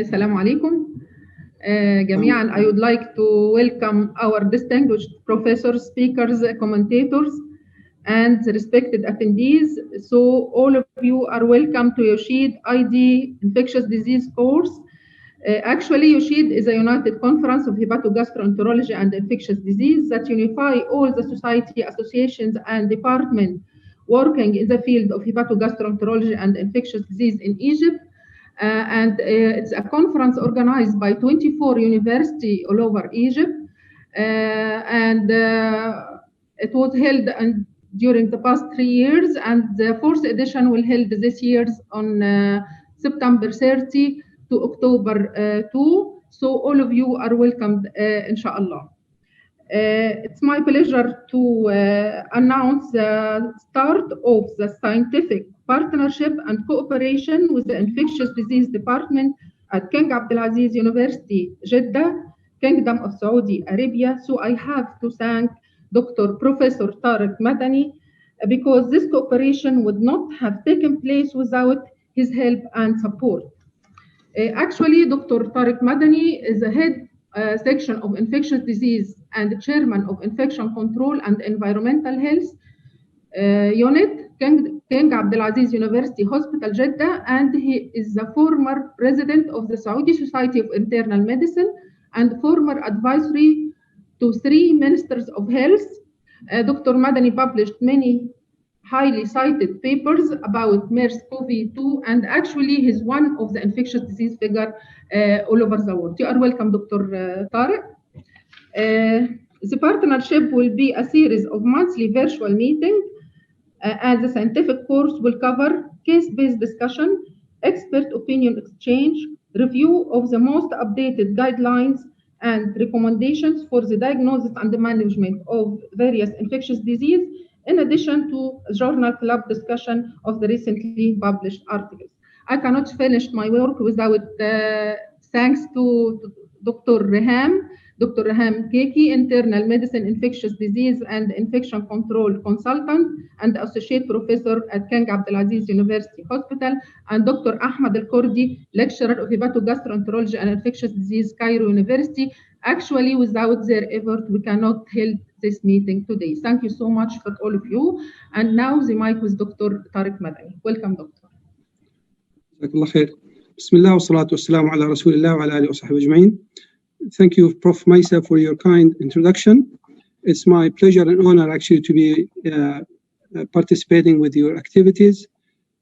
Assalamu alaikum. جميعا, I would like to welcome our distinguished professors, speakers, commentators, and the respected attendees. So all of you are welcome to UHCID Infectious Disease course. Actually, UHCID is a united conference of hepatogastroenterology and infectious disease that unify all the society, associations, and departments working in the field of hepatogastroenterology and infectious disease in Egypt. It's a conference organized by 24 universities all over Egypt. It was held during the past 3 years, and the fourth edition will held this year on September 30 to October 2. So all of you are welcomed, inshallah. It's my pleasure to announce the start of the scientific partnership and cooperation with the Infectious Disease Department at King Abdulaziz University, Jeddah, Kingdom of Saudi Arabia. So I have to thank Dr. Professor Tariq Madani because this cooperation would not have taken place without his help and support. Actually, Dr. Tariq Madani is the head section of infectious disease and chairman of infection control and environmental health unit, King Abdulaziz University Hospital, Jeddah, and he is the former president of the Saudi Society of Internal Medicine and former advisory to 3 ministers of health. Dr. Madani published many highly cited papers about MERS-CoV-2, and actually he's one of the infectious disease figure all over the world. You are welcome, Dr. Tariq. The partnership will be a series of monthly virtual meetings, and the scientific course will cover case-based discussion, expert opinion exchange, review of the most updated guidelines and recommendations for the diagnosis and the management of various infectious disease, in addition to journal club discussion of the recently published articles. I cannot finish my work without thanks to Dr. Reham Keki, Internal Medicine, Infectious Disease and Infection Control Consultant and Associate Professor at King Abdulaziz University Hospital, and Dr. Ahmad Al-Kurdi, Lecturer of Hepatogastroenterology and Infectious Disease, Cairo University. Actually, without their effort, we cannot hold this meeting today. Thank you so much for all of you. And now the mic with Dr. Tariq Madani. Welcome, Doctor. Jazakallah khair. Bismillah wa salatu wa salamu ala rasulillah wa ala alihi wa sahbihi ajma'in. Thank you, Prof. Maisa, for your kind introduction. It's my pleasure and honor actually to be participating with your activities.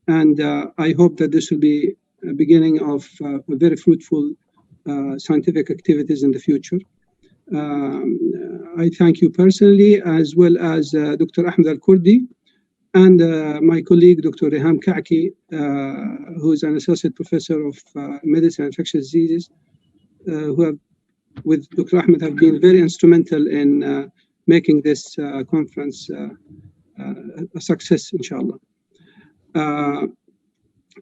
And I hope that this will be a beginning of very fruitful scientific activities in the future. I thank you personally, as well as Dr. Ahmed Al-Kurdi and my colleague, Dr. Reham Kaki, who is an associate professor of medicine and infectious diseases, who have, with Dr. Ahmed, have been very instrumental in making this conference a success, inshallah.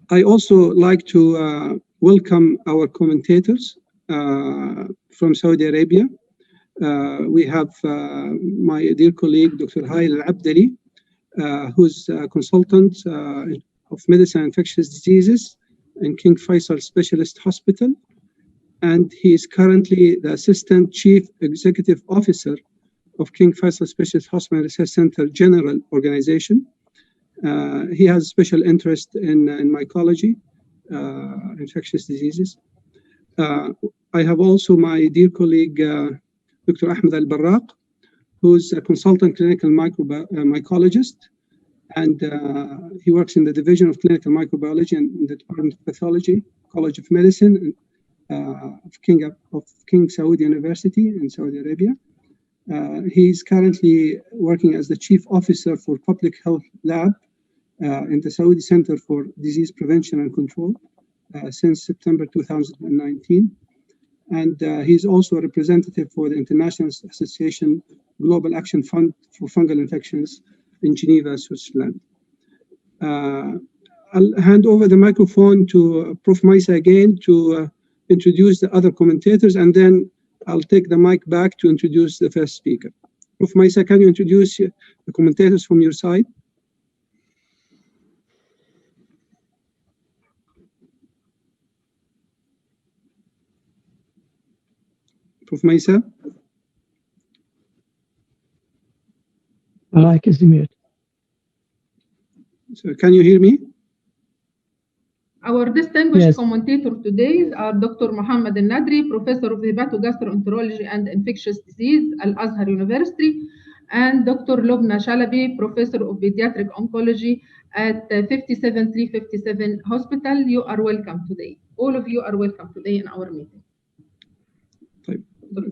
I also like to welcome our commentators from Saudi Arabia. We have my dear colleague, Dr. Hail Al-Abdali, who's a consultant of medicine and infectious diseases in King Faisal Specialist Hospital. And he is currently the Assistant Chief Executive Officer of King Faisal Specialist Hospital Research Center General Organization. He has special interest in mycology, infectious diseases. I have also my dear colleague, Dr. Ahmed Al-Barraq, who's a consultant clinical mycologist, and he works in the Division of Clinical Microbiology and in the Department of Pathology, College of Medicine of King Saud University in Saudi Arabia. He's currently working as the Chief Officer for Public Health Lab in the Saudi Center for Disease Prevention and Control since September 2019. And he's also a representative for the International Association Global Action Fund for Fungal Infections in Geneva, Switzerland. I'll hand over the microphone to Prof. Maisa again to introduce the other commentators, and then I'll take the mic back to introduce the first speaker. Prof. Maisa, can you introduce the commentators from your side? Prof. Maisa? Mic is mute. So can you hear me? Our distinguished Yes. commentator today are Dr. Mohammed Al-Nadri, Professor of Hepatogastroenterology and Infectious Disease, Al-Azhar University, and Dr. Lubna Shalabi, Professor of Pediatric Oncology at 57357 Hospital. You are welcome today. All of you are welcome today in our meeting.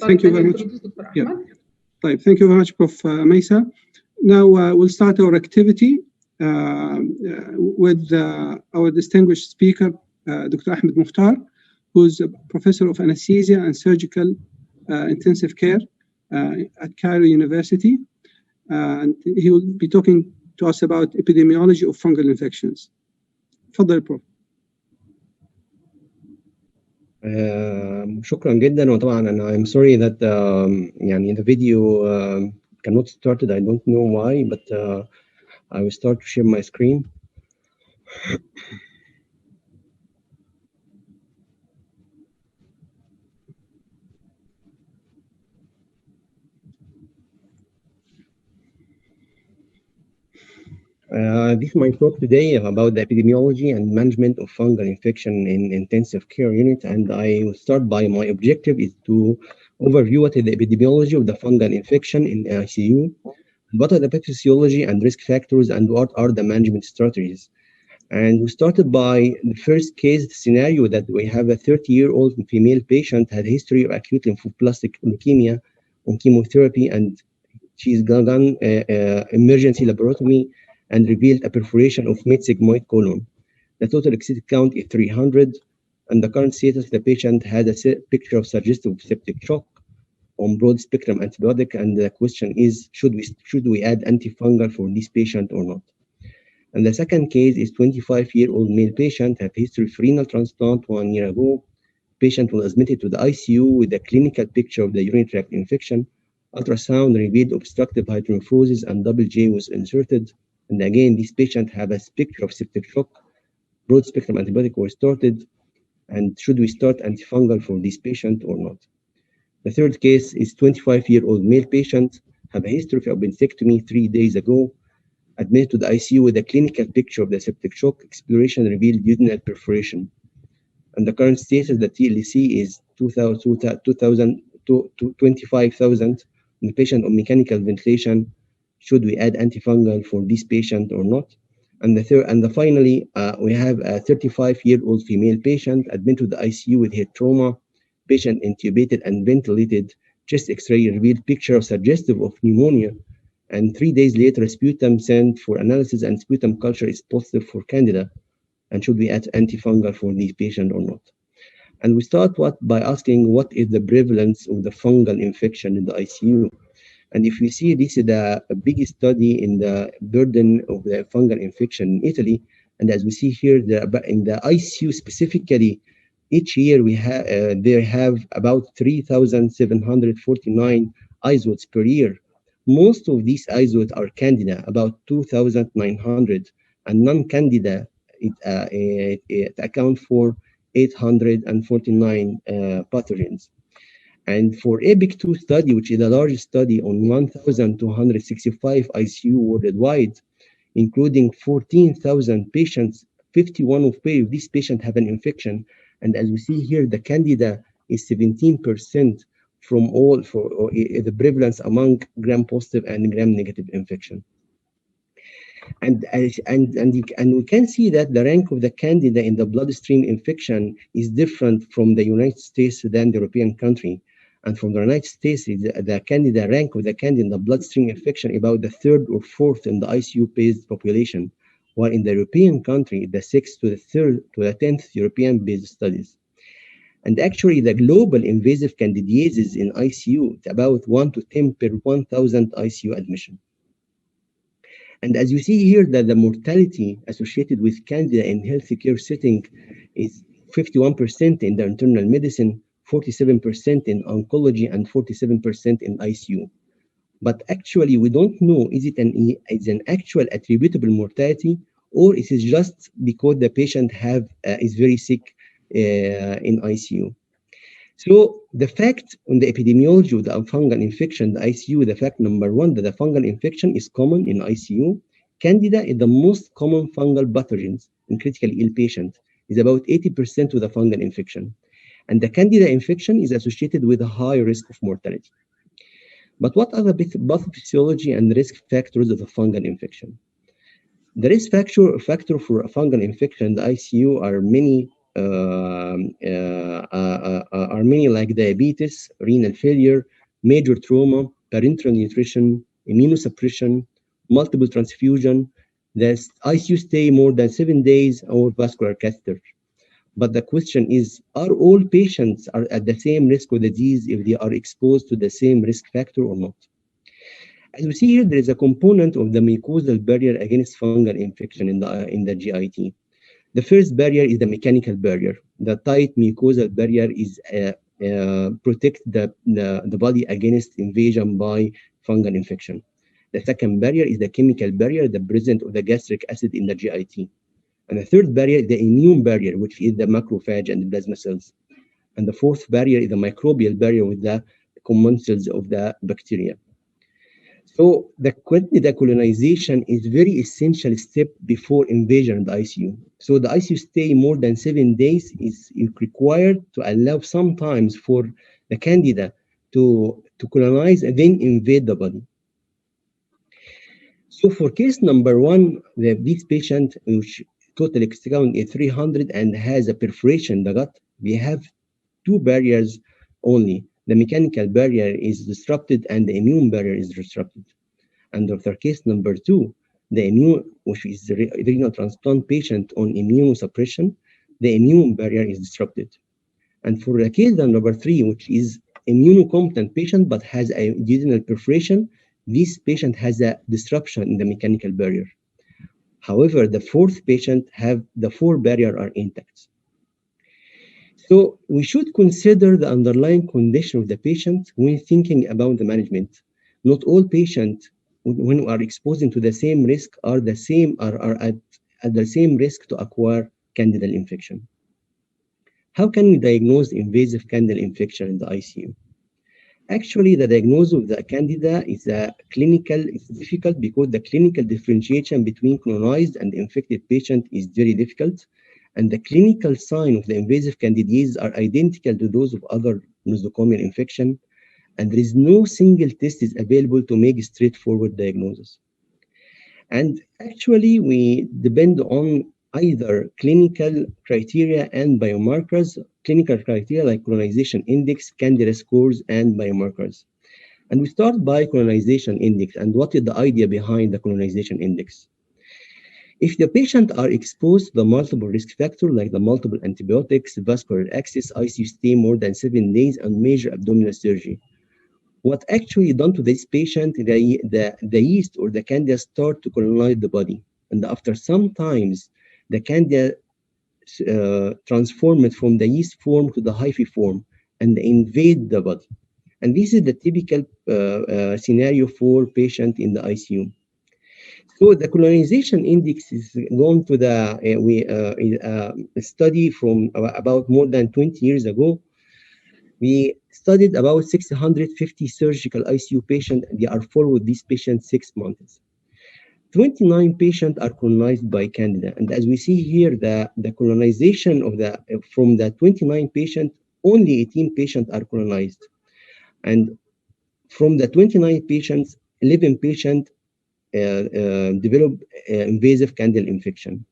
Thank you very much. Yeah. Thank you very much, Prof. Maisa. Now we'll start our activity with our distinguished speaker, Dr. Ahmed Mukhtar, who's a professor of anesthesia and surgical intensive care at Cairo University. And he will be talking to us about epidemiology of fungal infections. تفضل Prof. شكرا جدا. وطبعا انا I'm sorry that يعني the video cannot started. I don't know why, but I will start to share my screen. This is my talk today about the epidemiology and management of fungal infection in intensive care unit, and I will start by my objective is to overview what is the epidemiology of the fungal infection in ICU, what are the pathophysiology and risk factors, and what are the management strategies. And we started by the first case scenario that we have a 30-year-old female patient had a history of acute lymphoblastic leukemia on chemotherapy, and she's done emergency laparotomy and revealed a perforation of mid-sigmoid colon. The total excited count is 300, and the current status of the patient had a picture of suggestive septic shock on broad-spectrum antibiotic, and the question is, should we add antifungal for this patient or not? And the second case is 25-year-old male patient, had history of renal transplant 1 year ago. Patient was admitted to the ICU with a clinical picture of the urinary tract infection. Ultrasound revealed obstructive hydronephrosis and double J was inserted. And again, this patient had a picture of septic shock. Broad-spectrum antibiotic was started. And should we start antifungal for this patient or not? The third case is 25-year-old male patient, have a history of appendectomy 3 days ago. Admitted to the ICU with a clinical picture of the septic shock. Exploration revealed duodenal perforation. And the current status of the TLC is 25,000. The patient on mechanical ventilation. Should we add antifungal for this patient or not? And finally, we have a 35-year-old female patient admitted to the ICU with head trauma. Patient intubated and ventilated. Chest X-ray revealed picture of suggestive of pneumonia. And 3 days later, sputum sent for analysis and sputum culture is positive for Candida. And should we add antifungal for this patient or not? And we start by asking what is the prevalence of the fungal infection in the ICU. And if you see, this is the biggest study in the burden of the fungal infection in Italy. And as we see here, in the ICU specifically, each year they have about 3,749 isolates per year. Most of these isolates are Candida, about 2,900, and non-Candida it account for 849 pathogens. And for EPIC-2 study, which is the largest study on 1,265 ICU worldwide, including 14,000 patients, 51 of these patients have an infection. And as we see here, the Candida is 17% from all for the prevalence among gram-positive and gram-negative infection. And we can see that the rank of the Candida in the bloodstream infection is different from the United States than the European country. And from the United States, the Candida rank of the Candida in the bloodstream infection about the 3rd or 4th in the ICU-based population, while in the European country, the 6th to the 3rd to the 10th European-based studies. And actually, the global invasive candidiasis in ICU is about 1 to 10 per 1,000 ICU admission. And as you see here, that the mortality associated with Candida in healthcare setting is 51% in the internal medicine, 47% in oncology, and 47% in ICU. But actually, we don't know, is it an actual attributable mortality, or is it just because the patient is very sick in ICU? So the fact on the epidemiology of the fungal infection, the ICU, the fact number one, that the fungal infection is common in ICU. Candida is the most common fungal pathogens in critically ill patients, is about 80% of the fungal infection. And the Candida infection is associated with a high risk of mortality. But what are the pathophysiology and risk factors of a fungal infection? The risk factor for a fungal infection in the ICU are many like diabetes, renal failure, major trauma, parenteral nutrition, immunosuppression, multiple transfusion, the ICU stay more than 7 days, or vascular catheter. But the question is, are all patients are at the same risk of disease if they are exposed to the same risk factor or not? As we see here, there is a component of the mucosal barrier against fungal infection in the GIT. The first barrier is the mechanical barrier. The tight mucosal barrier is protect the body against invasion by fungal infection. The second barrier is the chemical barrier, the presence of the gastric acid in the GIT. And the third barrier is the immune barrier, which is the macrophage and the plasma cells. And the fourth barrier is the microbial barrier with the commensals of the bacteria. So the Candida colonization is very essential step before invasion of the ICU. So the ICU stay more than 7 days is required to allow sometimes for the Candida to colonize and then invade the body. So for case number one, this patient, which total count is 300 and has a perforation in the gut, we have two barriers only. The mechanical barrier is disrupted and the immune barrier is disrupted. And for case number two, the immune, which is the renal transplant patient on immunosuppression, the immune barrier is disrupted. And for the case number three, which is immunocompetent patient but has a duodenal perforation, this patient has a disruption in the mechanical barrier. However, the fourth patient have the four barrier are intact. So we should consider the underlying condition of the patient when thinking about the management. Not all patients, when are exposed to the same risk, are at the same risk to acquire candidal infection. How can we diagnose invasive candidal infection in the ICU? Actually, the diagnosis of the candida is it's difficult because the clinical differentiation between colonized and infected patient is very difficult, and the clinical sign of the invasive candidiasis are identical to those of other nosocomial infection, and there is no single test is available to make a straightforward diagnosis. And actually, we depend on either clinical criteria and biomarkers, clinical criteria like colonization index, candida scores, and biomarkers. And we start by colonization index. And what is the idea behind the colonization index? If the patient are exposed to the multiple risk factors like the multiple antibiotics, vascular access, ICU stay more than 7 days, and major abdominal surgery, what actually done to this patient, the yeast or the candida start to colonize the body. And after some times, the candida transformed from the yeast form to the hyphae form and invade the body. And this is the typical scenario for patient in the ICU. So the colonization index is going to a study from about more than 20 years ago. We studied about 650 surgical ICU patients. They are followed these patients 6 months. 29 patients are colonized by Candida. And as we see here, the colonization of from the 29 patients, only 18 patients are colonized. And from the 29 patients, 11 patients develop invasive candidal infection.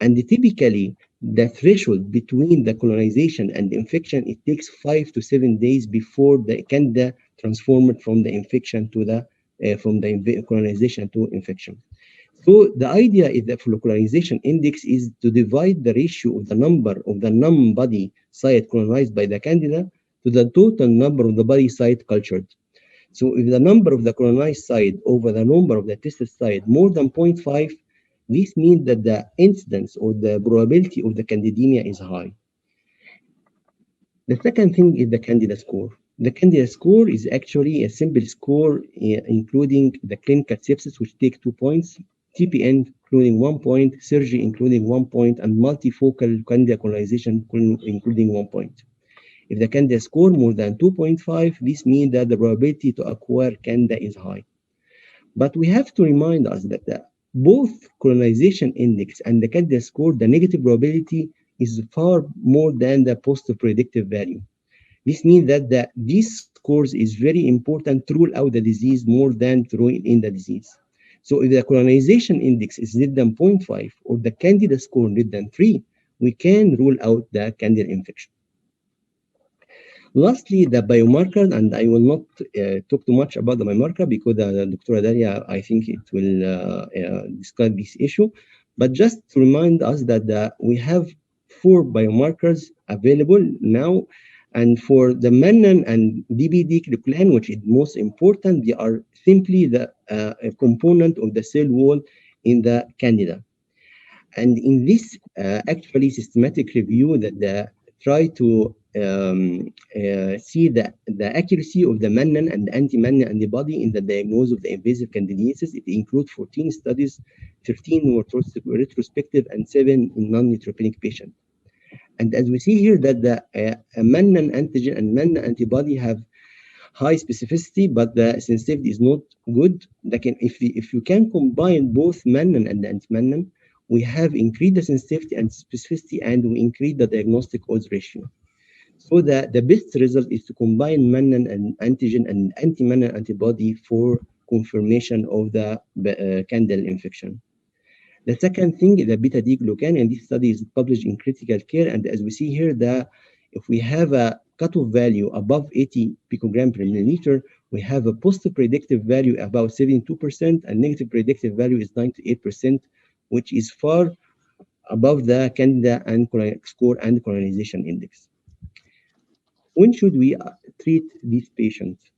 And typically, the threshold between the colonization and the infection, it takes 5 to 7 days before the candida transformed from the infection to from the colonization to infection. So the idea is that for colonization index is to divide the ratio of the number of the non-body site colonized by the candida to the total number of the body site cultured. So if the number of the colonized site over the number of the tested site more than 0.5, this means that the incidence or the probability of the candidemia is high. The second thing is the Candida score. The Candida score is actually a simple score including the clinical sepsis, which take 2 points, TPN including 1 point, surgery including 1 point, and multifocal Candida colonization including 1 point. If the Candida score more than 2.5, this means that the probability to acquire Candida is high. But we have to remind us that both colonization index and the Candida score, the negative probability is far more than the positive predictive value. This means that these scores is very important to rule out the disease more than to rule in the disease. So if the colonization index is less than 0.5 or the Candida score less than 3, we can rule out the Candida infection. Lastly, the biomarker, and I will not talk too much about the biomarker because Dr. Dalia, I think it will discuss this issue. But just to remind us that we have 4 biomarkers available now. And for the menin and DBD glucan, which is most important, they are simply the component of the cell wall in the Candida. And in this actually systematic review that try to see the accuracy of the menin and anti-menin antibody in the diagnosis of the invasive candidiasis. It includes 14 studies, 13 were retrospective and 7 in non-neutropenic patients. And as we see here that the menin antigen and menin antibody have high specificity, but the sensitivity is not good. If you can combine both menin and anti-menin, we have increased the sensitivity and specificity, and we increase the diagnostic odds ratio. So the best result is to combine menin and antigen and anti-menin antibody for confirmation of the candidal infection. The second thing is the beta-D glucan, and this study is published in Critical Care. And as we see here, if we have a cutoff value above 80 picogram per milliliter, we have a positive predictive value about 72%, and negative predictive value is 98%, which is far above the Candida and score and colonization index. When should we treat these patients?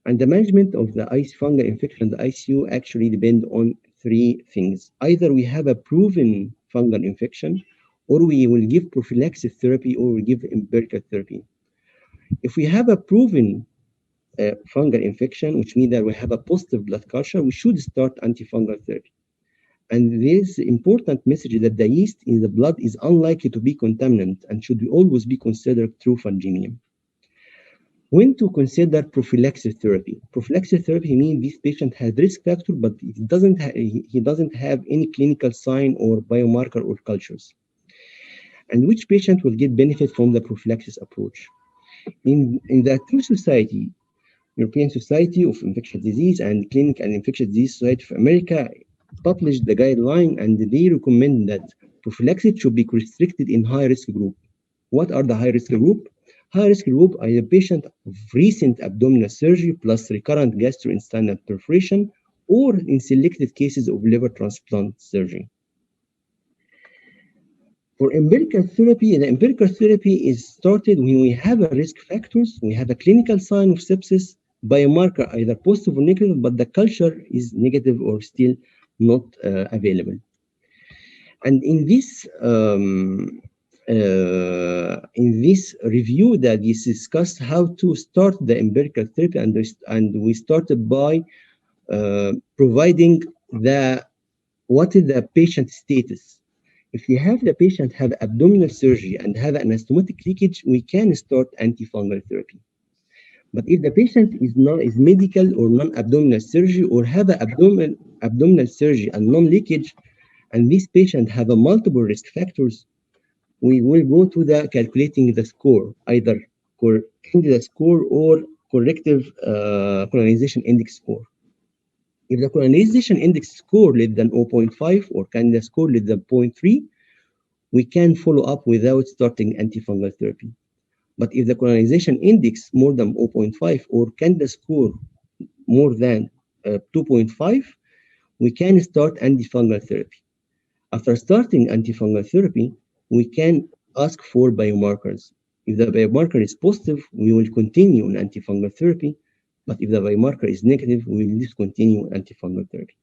And the management of the fungal infection in the ICU actually depend on 3 things. Either we have a proven fungal infection, or we will give prophylaxis therapy, or we give empirical therapy. If we have a proven fungal infection, which means that we have a positive blood culture, we should start antifungal therapy. And this important message that the yeast in the blood is unlikely to be contaminant and should always be considered true fungemia. When to consider prophylaxis therapy? Prophylaxis therapy means this patient has risk factor, but he doesn't have any clinical sign or biomarker or cultures. And which patient will get benefit from the prophylaxis approach? In the two society, European Society of Infectious Disease and Clinical and Infectious Disease Society of America published the guideline, and they recommend that prophylaxis should be restricted in high-risk group. What are the high-risk group? High-risk group are the patient of recent abdominal surgery plus recurrent gastrointestinal perforation, or in selected cases of liver transplant surgery. For empirical therapy, the empirical therapy is started when we have a risk factors, we have a clinical sign of sepsis, biomarker either positive or negative, but the culture is negative or still not available. And in this review that is discussed how to start the empirical therapy, and we started by providing what is the patient status. If you have the patient have abdominal surgery and have an anastomotic leakage, we can start antifungal therapy. But if the patient is medical or non-abdominal surgery, or have an abdominal surgery and non-leakage, and this patient have a multiple risk factors, we will go to the calculating the score, either Candida score or corrective colonization index score. If the colonization index score less than 0.5 or Candida score less than 0.3, we can follow up without starting antifungal therapy. But if the colonization index more than 0.5 or Candida score more than 2.5, we can start antifungal therapy. After starting antifungal therapy, we can ask for biomarkers. If the biomarker is positive, we will continue on antifungal therapy. But if the biomarker is negative, we will discontinue antifungal therapy.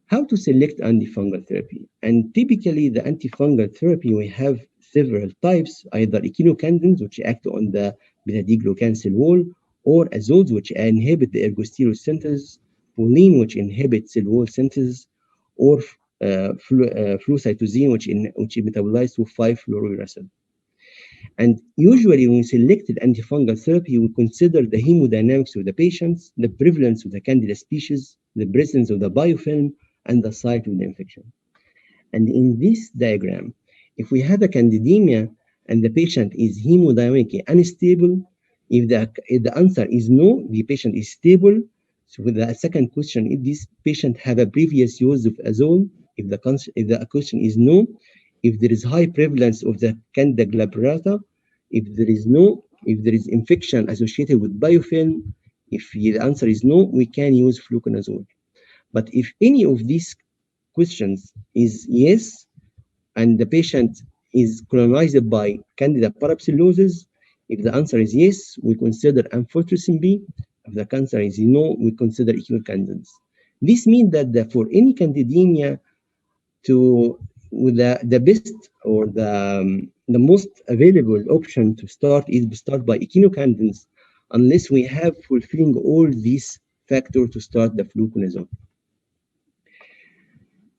How to select antifungal therapy? And typically, the antifungal therapy, we have several types, either echinocandins, which act on the beta-D glucan cell wall, or azoles, which inhibit the ergosterol synthesis, proline, which inhibits cell wall synthesis, or flucytosine, which metabolize to 5-fluorouracil. And usually when we selected antifungal therapy, we consider the hemodynamics of the patients, the prevalence of the Candida species, the presence of the biofilm, and the site of the infection. And in this diagram, if we have a candidemia and the patient is hemodynamically unstable, if the answer is no, the patient is stable. So with the second question, if this patient have a previous use of azole, if the question is no, if there is high prevalence of the Candida glabrata, if there is infection associated with biofilm, if the answer is no, we can use fluconazole. But if any of these questions is yes, and the patient is colonized by Candida parapsilosis, if the answer is yes, we consider amphotericin B. If the answer is no, we consider echinocandins. This means that for any candidemia, with the best or the most available option to start is to start by echinocandins, unless we have fulfilling all these factors to start the fluconazole.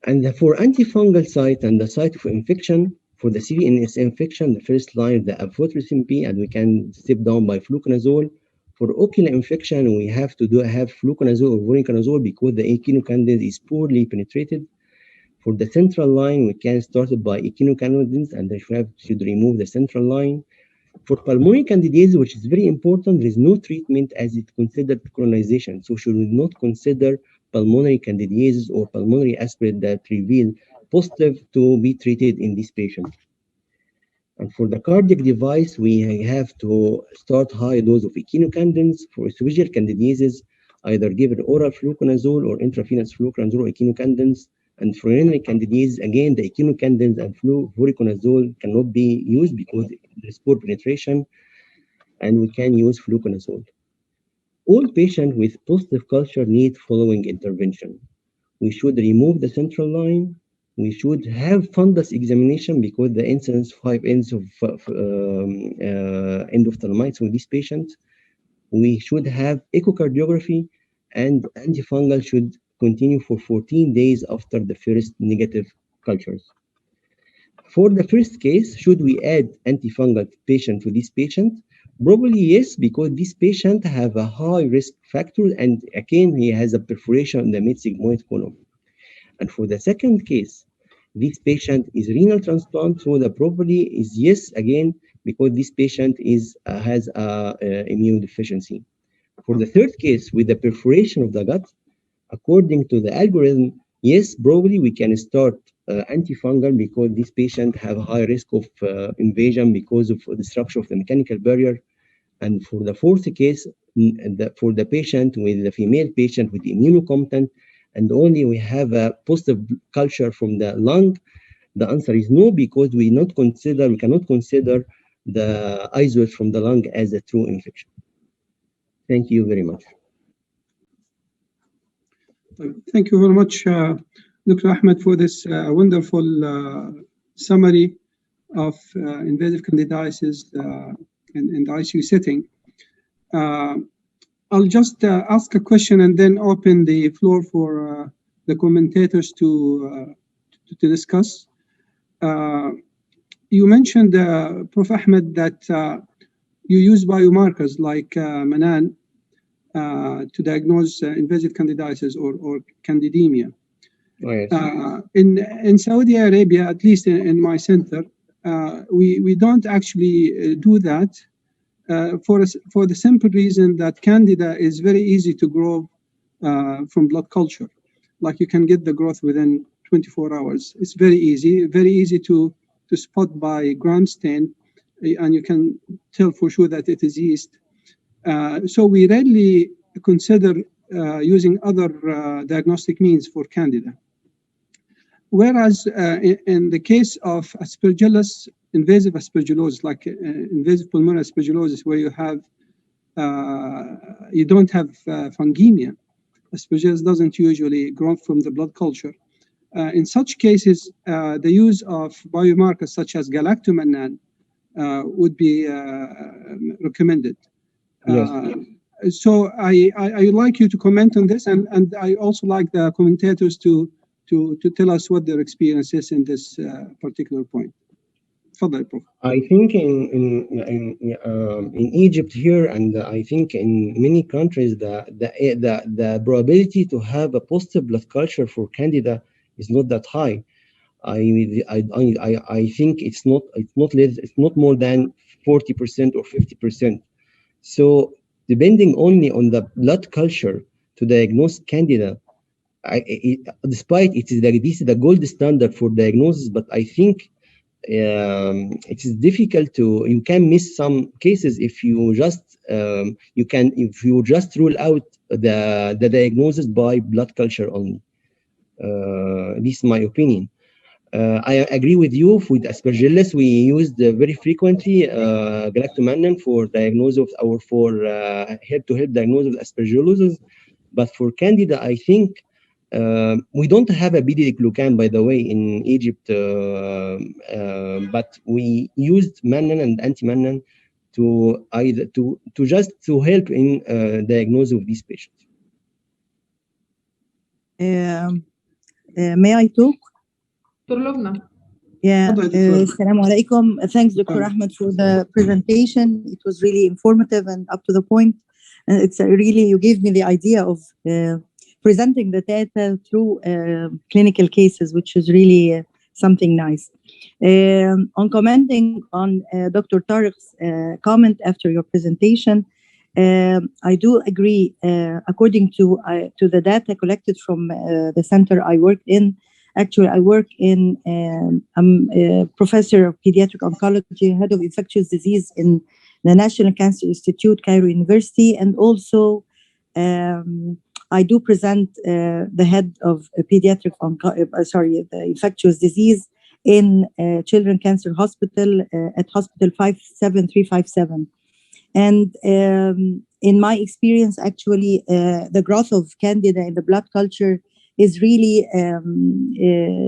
And for antifungal site and the site of infection, for the CVNS infection, the first line is the amphotericin B, and we can step down by fluconazole. For ocular infection, we have to have fluconazole or voriconazole because the echinocandins is poorly penetrated. For the central line, we can start by echinocandins, and we should remove the central line. For pulmonary candidiasis, which is very important, there is no treatment as it considered colonization. So should we not consider pulmonary candidiasis or pulmonary aspirate that reveal positive to be treated in this patient. And for the cardiac device, we have to start high dose of echinocandins. For esophageal candidiasis, either given oral fluconazole or intravenous fluconazole or echinocandins. And for urinary candidiasis, again, the echinocandins and voriconazole cannot be used because there is poor penetration, and we can use fluconazole. All patients with positive culture need following intervention. We should remove the central line. We should have fundus examination because the incidence 5 ends of endophthalmitis with this patient. We should have echocardiography, and antifungal should continue for 14 days after the first negative cultures. For the first case, should we add antifungal patient to this patient? Probably yes, because this patient have a high risk factor, and again, he has a perforation in the mid-sigmoid column. And for the second case, this patient is renal transplant, so the probability is yes, again, because this patient has immune deficiency. For the third case, with the perforation of the gut, according to the algorithm, yes, probably we can start antifungal because this patient have a high risk of invasion because of disruption of the mechanical barrier. And for the fourth case, for the patient with the female patient with immunocompetent, and only we have a positive culture from the lung, the answer is no, because we cannot consider the isolates from the lung as a true infection. Thank you very much. Thank you very much, Dr. Ahmed, for this wonderful summary of invasive candidiasis in the ICU setting. I'll just ask a question and then open the floor for the commentators to discuss. You mentioned, Prof. Ahmed, that you use biomarkers like Manan to diagnose invasive candidiasis or candidemia. Oh, yes. In Saudi Arabia, at least in my center, we don't actually do that for the simple reason that Candida is very easy to grow from blood culture. Like you can get the growth within 24 hours. It's very easy to spot by gram stain, and you can tell for sure that it is yeast. So we rarely consider using other diagnostic means for Candida. Whereas in the case of aspergillus, invasive aspergillosis, like invasive pulmonary aspergillosis, where you don't have fungemia, aspergillus doesn't usually grow from the blood culture. In such cases, the use of biomarkers such as galactomannan would be recommended. Yes. So I would like you to comment on this, and I also like the commentators to tell us what their experience is in this particular point. تفضل بروف. I think in Egypt here, and I think in many countries, the probability to have a positive blood culture for Candida is not that high. I think it's not more than 40% or 50%. So depending only on the blood culture to diagnose Candida, despite this is the gold standard for diagnosis, but I think it is difficult you can miss some cases if you just rule out the diagnosis by blood culture only. This is my opinion. I agree with you. With Aspergillus, we used very frequently galactomannan for diagnosis or for head-to-head diagnosis of Aspergillosis. But for Candida, I think we don't have a beta-glucan, by the way, in Egypt, but we used mannan and anti-mannan to help in diagnosis of these patients. May I talk? دكتور لبنى. Yeah, Assalamu alaikum. Thanks, Dr. Ahmed, for the presentation. It was really informative and up to the point. And it's really, you gave me the idea of presenting the data through clinical cases, which is really something nice. On commenting on Dr. Tariq's comment after your presentation, I do agree, according to the data collected from the center I worked in. Actually, I work I'm a professor of pediatric oncology, head of infectious disease in the National Cancer Institute, Cairo University, and also I do present the head of pediatric the infectious disease in Children's Cancer Hospital at Hospital 57357. And in my experience, actually, the growth of Candida in the blood culture is really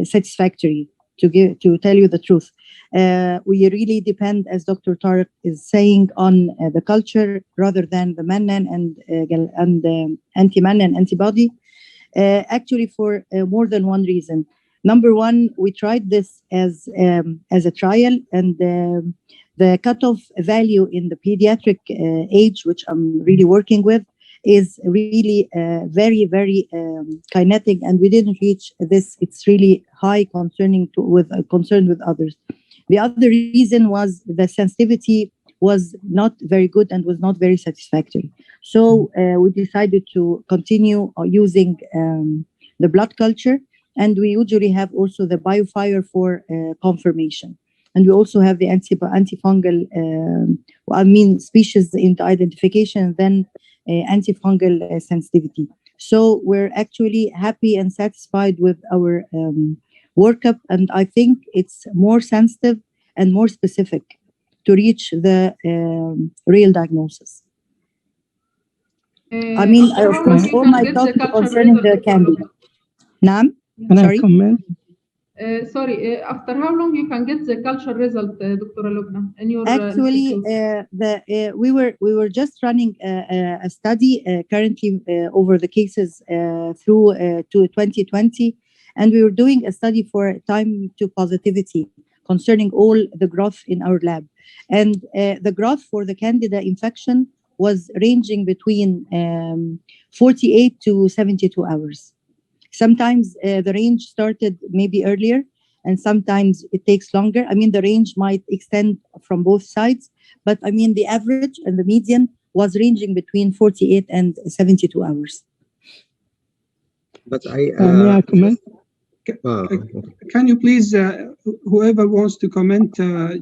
satisfactory, to tell you the truth. We really depend, as Dr. Tariq is saying, on the culture rather than the mannan and anti-mannan antibody, actually for more than one reason. Number one, we tried this as a trial, and the cutoff value in the pediatric age, which I'm really working with, is really very, very kinetic, and we didn't reach this. It's really high concern with others. The other reason was the sensitivity was not very good and was not very satisfactory. So we decided to continue using the blood culture, and we usually have also the biofire for confirmation. And we also have the antifungal, species identification, and then antifungal sensitivity. So we're actually happy and satisfied with our workup, and I think it's more sensitive and more specific to reach the real diagnosis. I mean, of course, all my talk concerning the Candida. Naam? Can I comment? Sorry, after how long you can get the culture result, Dr. Lubna? Actually, we were just running a study currently over the cases through to 2020, and we were doing a study for time to positivity concerning all the growth in our lab. And the growth for the Candida infection was ranging between 48 to 72 hours. Sometimes the range started maybe earlier, and sometimes it takes longer. I mean, the range might extend from both sides, but I mean, the average and the median was ranging between 48 and 72 hours. But may I comment? Can you please, whoever wants to comment, I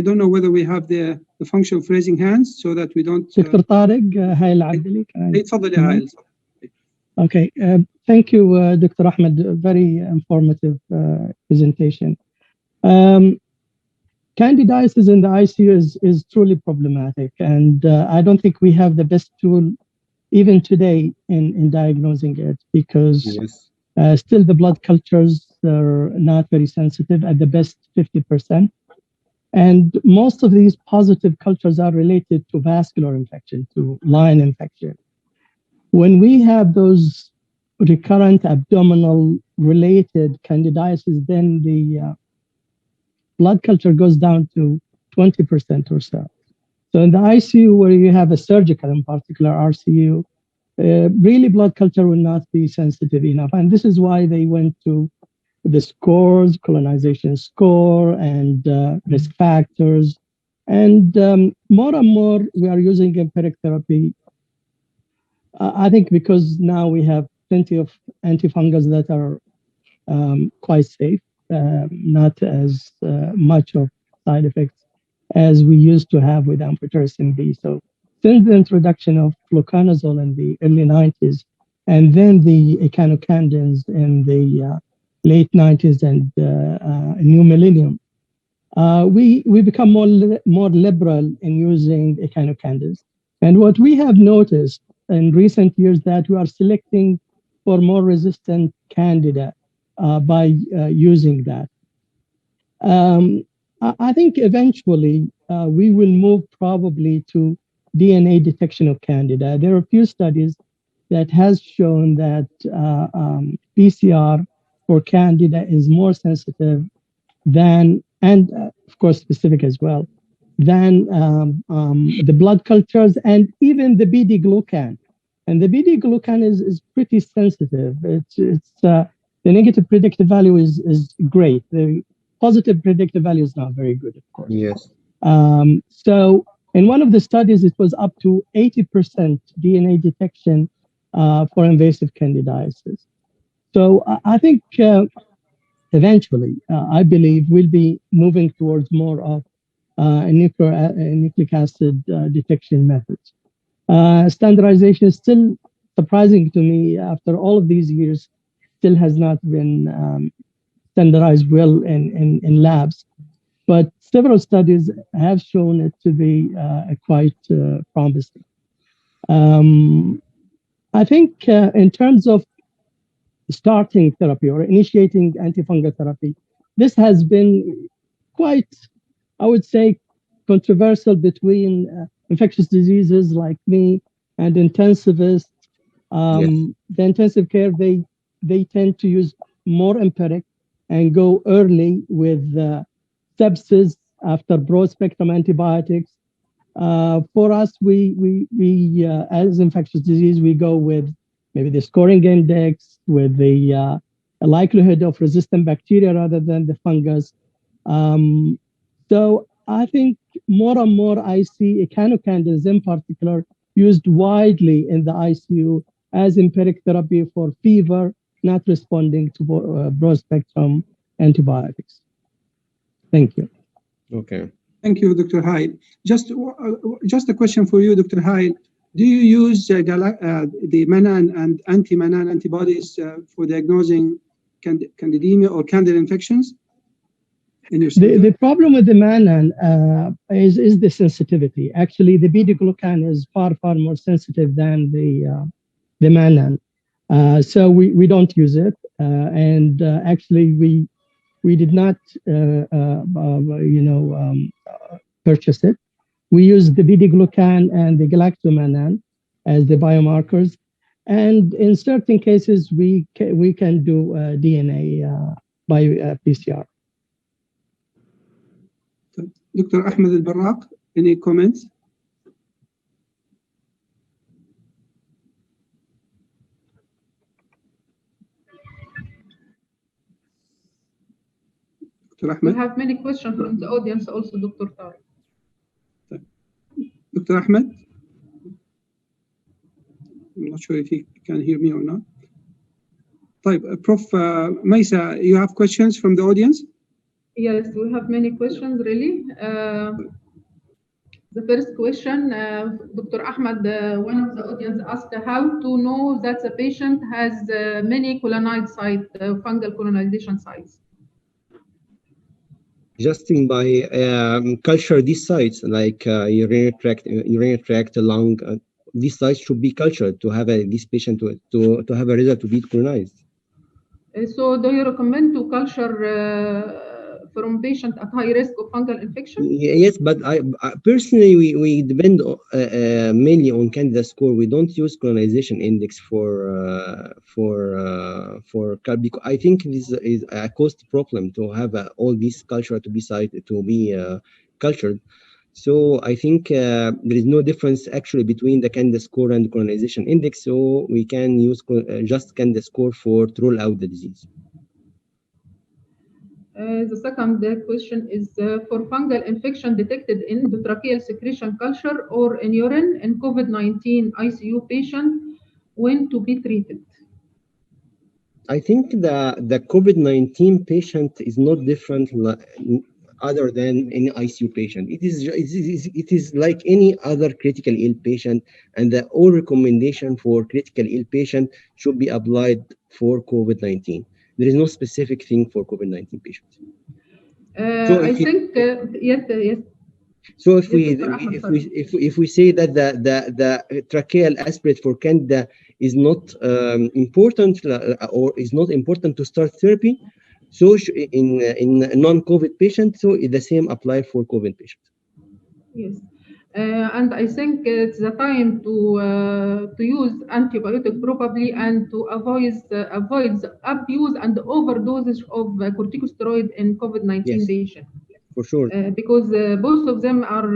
don't know whether we have the function of raising hands so that we don't. Dr. Tariq, هاي العبدلي. تفضل يا هايل. Okay, thank you, Dr. Ahmed. Very informative presentation. Candidiasis in the ICU is truly problematic, and I don't think we have the best tool even today in diagnosing it, because still the blood cultures are not very sensitive, at the best 50%. And most of these positive cultures are related to vascular infection, to line infection. When we have those recurrent abdominal related candidiasis, then blood culture goes down to 20% or so. So in the ICU, where you have a surgical, in particular RCU, really blood culture will not be sensitive enough. And this is why they went to the scores, colonization score, and risk factors. And more and more, we are using empiric therapy. I think because now we have plenty of antifungals that are quite safe, not as much of side effects as we used to have with amphotericin B. So since the introduction of fluconazole in the early 90s, and then the echinocandins in the late 90s and new millennium, we become more liberal in using echinocandins. And what we have noticed in recent years that we are selecting for more resistant candida by using that. I think eventually we will move probably to DNA detection of candida. There are a few studies that has shown that PCR for candida is more sensitive than, and of course specific as well, than the blood cultures and even the beta-glucan. And the beta-glucan is pretty sensitive. The negative predictive value is great. The positive predictive value is not very good, of course. Yes. So in one of the studies, it was up to 80% DNA detection for invasive candidiasis. So I think eventually, I believe we'll be moving towards more of nucleic acid detection methods. Standardization is still surprising to me after all of these years, still has not been standardized well in labs. But several studies have shown it to be quite promising. I think in terms of starting therapy or initiating antifungal therapy, this has been quite, I would say, controversial between infectious diseases like me and intensivists. Yes. The intensive care, they tend to use more empiric and go early with sepsis after broad spectrum antibiotics. For us, we as infectious disease, we go with maybe the scoring index, with the likelihood of resistant bacteria rather than the fungus. So I think more and more I see echinocandins in particular used widely in the ICU as empiric therapy for fever, not responding to broad spectrum antibiotics. Thank you. Okay. Thank you, Dr. Hail. Just a question for you, Dr. Hail. Do you use the Manan and anti-Manan antibodies for diagnosing candidemia or candida infections in your center? The problem with the Manan is the sensitivity. Actually, the beta-glucan is far more sensitive than the Manan. So we don't use it. And actually, we did not, purchase it. We use the beta-glucan and the galactomannan as the biomarkers. And in certain cases, we can do DNA by PCR. Dr. Ahmed Al-Barraq, any comments? Dr. Ahmed? We have many questions from the audience also, Dr. Tariq. Dr. Ahmed? I'm not sure if he can hear me or not. Prof. Maisa, you have questions from the audience? Yes, we have many questions, really. The first question, Dr. Ahmed, one of the audience asked how to know that the patient has many colonized sites, fungal colonization sites. Just by culture these sites, like urinary tract, lung. These sites should be cultured to have this patient to have a result to be colonized. So, do you recommend to culture from patient at high risk of fungal infection? Yes, but I personally we depend mainly on Candida score. We don't use colonization index because I think this is a cost problem to have all these culture to be cultured. So I think there is no difference actually between the Candida score and the colonization index. So we can use just Candida score to rule out the disease. The second question is for fungal infection detected in the tracheal secretion culture or in urine in COVID-19 ICU patient, when to be treated? I think the COVID-19 patient is not different other than any ICU patient. It is like any other critical ill patient, and the all recommendation for critical ill patient should be applied for COVID-19. There is no specific thing for COVID-19 patients. So I think yes. So if we say that the tracheal aspirate for Candida is not important or is not important to start therapy, so in non-COVID patients, so the same apply for COVID patients. Yes. And I think it's the time to use antibiotic probably and to avoid the abuse and overdosage of corticosteroid in COVID-19 patients. For sure. Because both of them are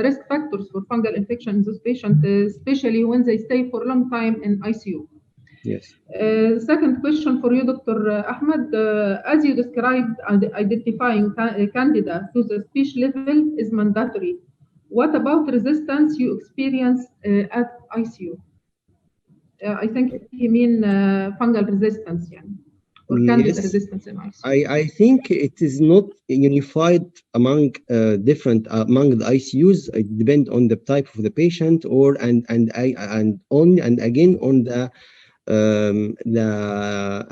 risk factors for fungal infection in those patients, especially when they stay for a long time in ICU. Yes. Second question for you, Dr. Ahmed. As you described, identifying Candida to the speech level is mandatory. What about resistance you experience at ICU? I think he mean fungal resistance, or Candida resistance in ICU. I think it is not unified among among the ICUs. It depends on the type of the patient, and again on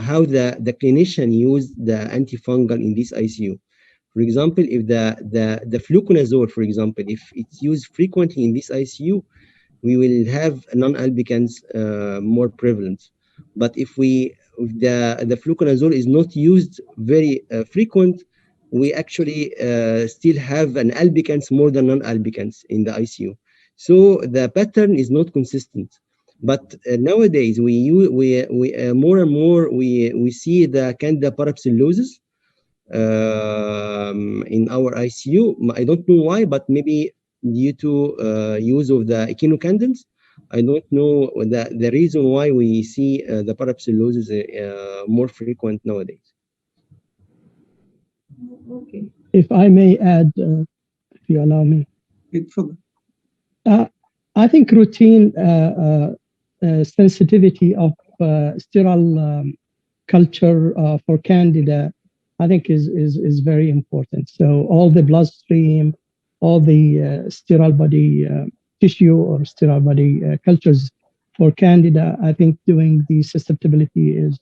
how the clinician use the antifungal in this ICU. For example, if the fluconazole, for example, if it's used frequently in this ICU, we will have non-albicans more prevalent. But if the fluconazole is not used very frequent, we actually still have an albicans more than non-albicans in the ICU. So the pattern is not consistent. But nowadays we more and more we see the Candida parapsilosis in our ICU. I don't know why, but maybe due to use of the echinocandins. I don't know the reason why we see the parapsilosis more frequent nowadays. Okay. If I may add, if you allow me. I think routine sensitivity of sterile culture for Candida, I think is very important. So all the bloodstream, all the sterile body tissue or sterile body cultures for Candida, I think doing the susceptibility is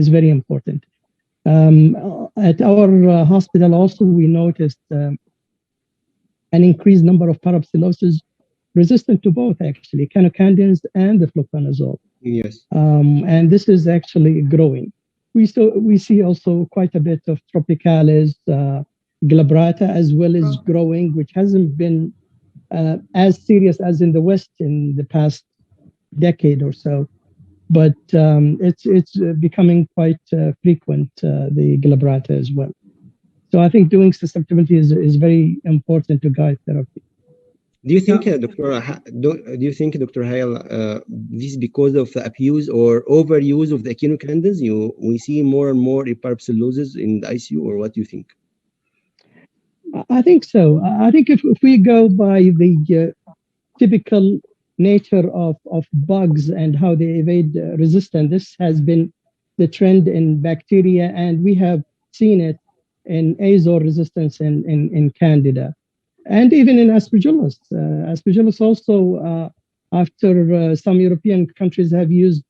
very important. At our hospital also, we noticed an increased number of parapsilosis resistant to both actually, echinocandins and the fluconazole. Yes. And this is actually growing. We see also quite a bit of tropicalis, glabrata as well as growing, which hasn't been as serious as in the West in the past decade or so. But it's becoming quite frequent, the glabrata as well. So I think doing susceptibility is very important to guide therapy. Do you think, Dr. Hayal, this is because of the abuse or overuse of the echinocandins? We see more and more parapsilosis in the ICU, or what do you think? I think so. I think if we go by the typical nature of bugs and how they evade resistance, this has been the trend in bacteria, and we have seen it in azole resistance in Candida. And even in Aspergillus. Aspergillus also, after some European countries have used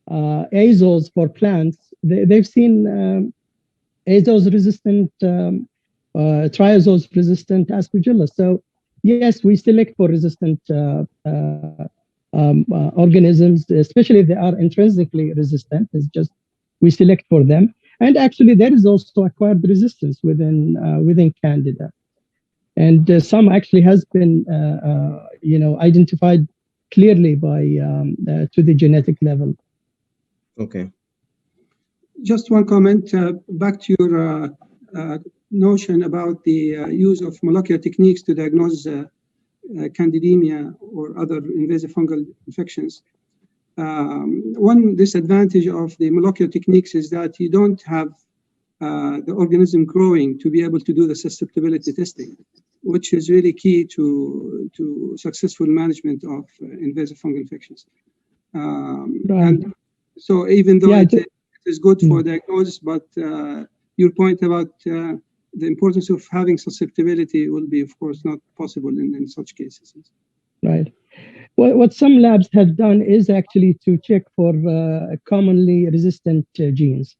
azoles for plants, they've seen azoles resistant, triazoles resistant Aspergillus. So yes, we select for resistant organisms, especially if they are intrinsically resistant. It's just we select for them. And actually, there is also acquired resistance within Candida. And some actually has been, identified clearly by to the genetic level. Okay. Just one comment back to your notion about the use of molecular techniques to diagnose candidemia or other invasive fungal infections. One disadvantage of the molecular techniques is that you don't have the organism growing to be able to do the susceptibility testing, which is really key to successful management of invasive fungal infections. Right. And so even though it is good for diagnosis, but your point about the importance of having susceptibility will be, of course, not possible in such cases. Right. Well, what some labs have done is actually to check for commonly resistant genes.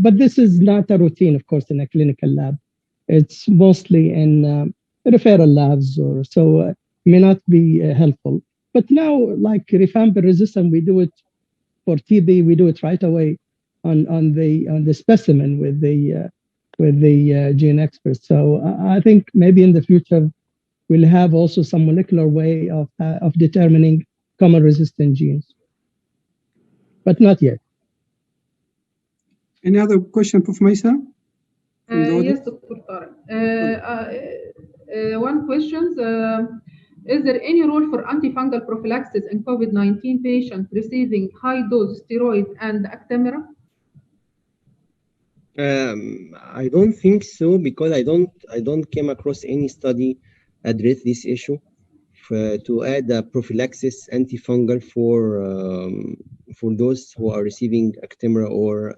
But this is not a routine, of course, in a clinical lab. It's mostly in referral labs, or so may not be helpful. But now, like rifampin resistant, we do it for TB. We do it right away on the specimen with the gene experts. So I think maybe in the future we'll have also some molecular way of determining common resistant genes, but not yet. Any other question, Prof. Maisa? Yes, Dr. Tarek. One question. Is there any role for antifungal prophylaxis in COVID-19 patients receiving high-dose steroids and Actemra? I don't think so, because I don't came across any study address this issue to add a prophylaxis antifungal for those who are receiving Actemra or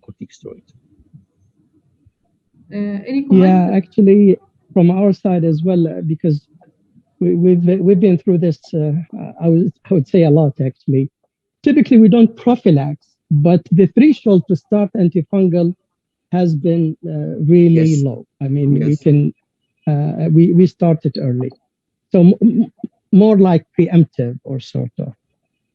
corticosteroid. Any comment? Yeah, actually, from our side as well, because we've been through this. I would say a lot actually. Typically, we don't prophylax, but the threshold to start antifungal has been really low. I mean, we can we started early, so more like preemptive or sort of.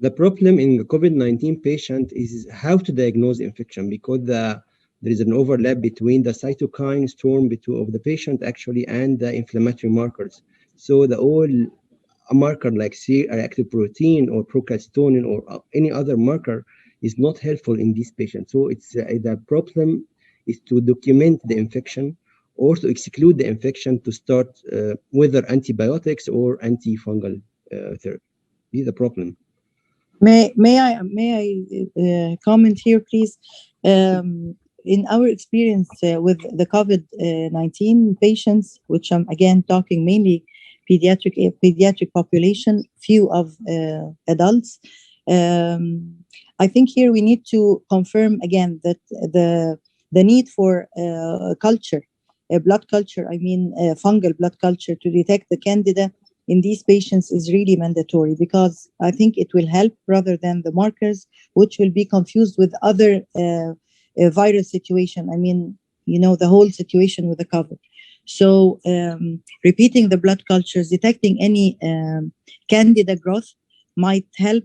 The problem in the COVID-19 patient is how to diagnose infection, because there is an overlap between the cytokine storm of the patient actually and the inflammatory markers. So a marker like C-reactive protein or procalcitonin or any other marker is not helpful in this patient. So it's the problem is to document the infection or to exclude the infection to start whether antibiotics or antifungal therapy. This is the problem. May I comment here, please? In our experience with the COVID-19 patients, which I'm again talking mainly pediatric population, few of adults, I think here we need to confirm again that the need for culture, blood culture, I mean fungal blood culture to detect the candida in these patients is really mandatory, because I think it will help rather than the markers, which will be confused with other virus situation. I mean, the whole situation with the COVID. So repeating the blood cultures, detecting any candida growth might help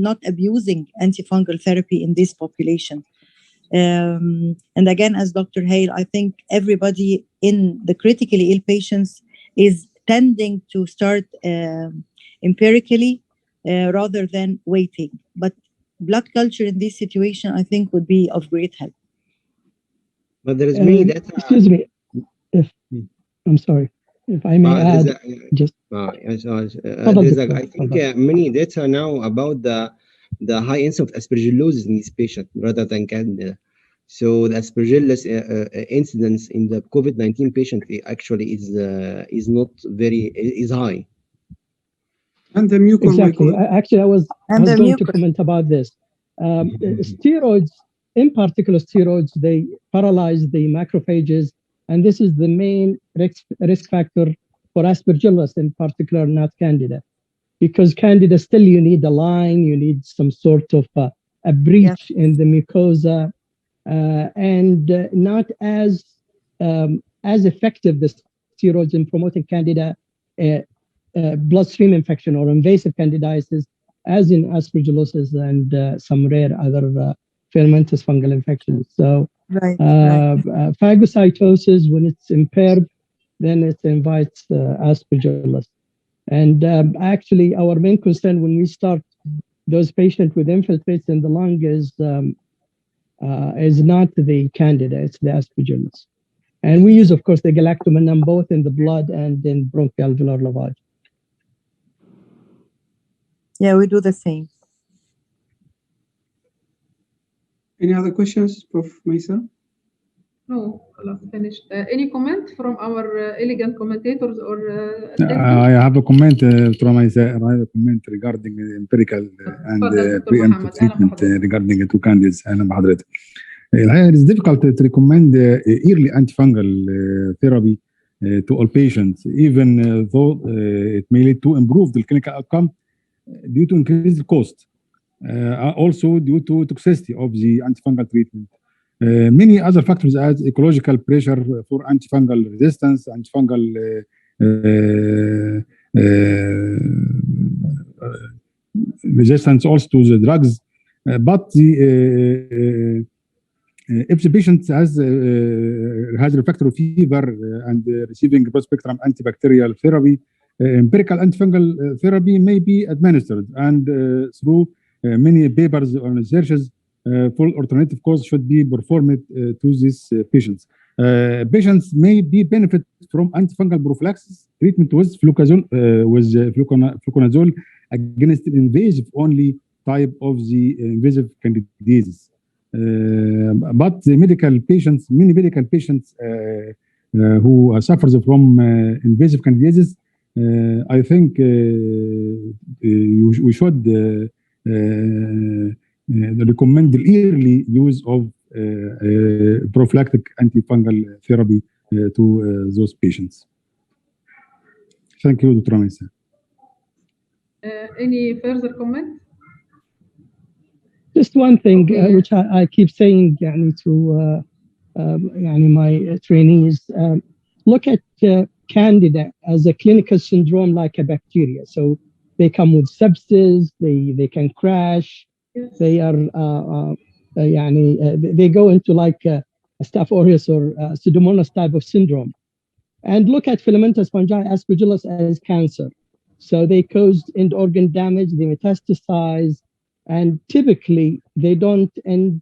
not abusing antifungal therapy in this population. And again, as Dr. Hale, I think everybody in the critically ill patients is tending to start empirically rather than waiting. But blood culture in this situation, I think, would be of great help. But there is many data. Excuse me, I'm sorry, if I may add, just. I think many data now about the high incidence of aspergillosis in this patient rather than candida. So the aspergillus incidence in the COVID-19 patient actually is not is high. And the mucor exactly. Actually, I was going to comment about this. Steroids, in particular steroids, they paralyze the macrophages, and this is the main risk factor for aspergillus in particular, not candida, because candida still you need a line, you need some sort of a breach in the mucosa. And not as effective the steroids in promoting candida bloodstream infection or invasive candidiasis as in aspergillosis and some rare other filamentous fungal infections. So Right. phagocytosis, when it's impaired, then it invites Aspergillus. And actually, our main concern when we start those patients with infiltrates in the lung is not the Candida, it's the Aspergillus. And we use, of course, the galactomannan both in the blood and in bronchoalveolar lavage. Yeah, we do the same. Any other questions, Prof. Maisa? No, finished. Any comment from our elegant commentators or I have a comment from I have a comment regarding empirical and preemptive treatment regarding the two candidates. It is difficult to recommend early antifungal therapy to all patients, even though it may lead to improved clinical outcome due to increased cost, also due to toxicity of the antifungal treatment. Many other factors as ecological pressure for antifungal resistance, antifungal resistance also to the drugs. But if the patient has refractory fever and receiving broad-spectrum antibacterial therapy, empirical antifungal therapy may be administered, and through many papers or researches, full alternative course should be performed to these patients. Patients may be benefit from antifungal prophylaxis treatment with fluconazole against an invasive only type of the invasive candidiasis. But the many medical patients who suffers from invasive candidiasis, I think we should recommend the early use of prophylactic antifungal therapy to those patients. Thank you, Dr. Maisa. Any further comment? Just one thing, which I keep saying to my trainees, look at Candida as a clinical syndrome like a bacteria. So they come with sepsis, they can crash, yes. They are they go into like a Staph aureus or Pseudomonas type of syndrome. And look at filamentous fungi, Aspergillus, as cancer. So they cause end organ damage, they metastasize, and typically they don't end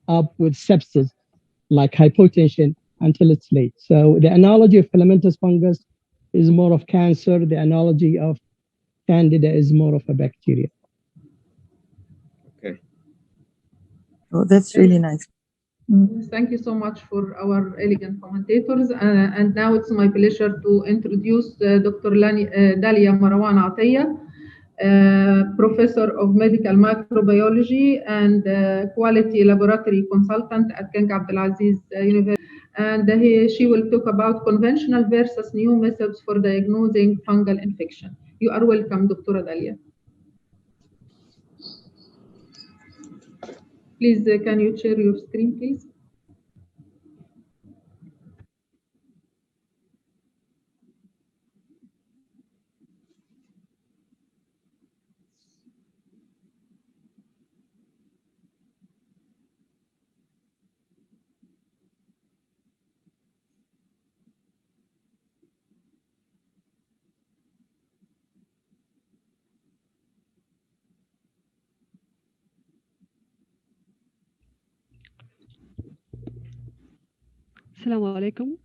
up with sepsis like hypotension until it's late. So the analogy of filamentous fungus is more of cancer. The analogy of Candida is more of a bacteria. Okay. Oh, that's really nice. Thank you so much for our elegant commentators. And now it's my pleasure to introduce Dr. Dalia Marwan Atiyah, Professor of Medical Microbiology and Quality Laboratory Consultant at King Abdulaziz University. And she will talk about conventional versus new methods for diagnosing fungal infection. You are welcome, Dr. Dalia. Please, can you share your screen, please? Assalamu alaikum.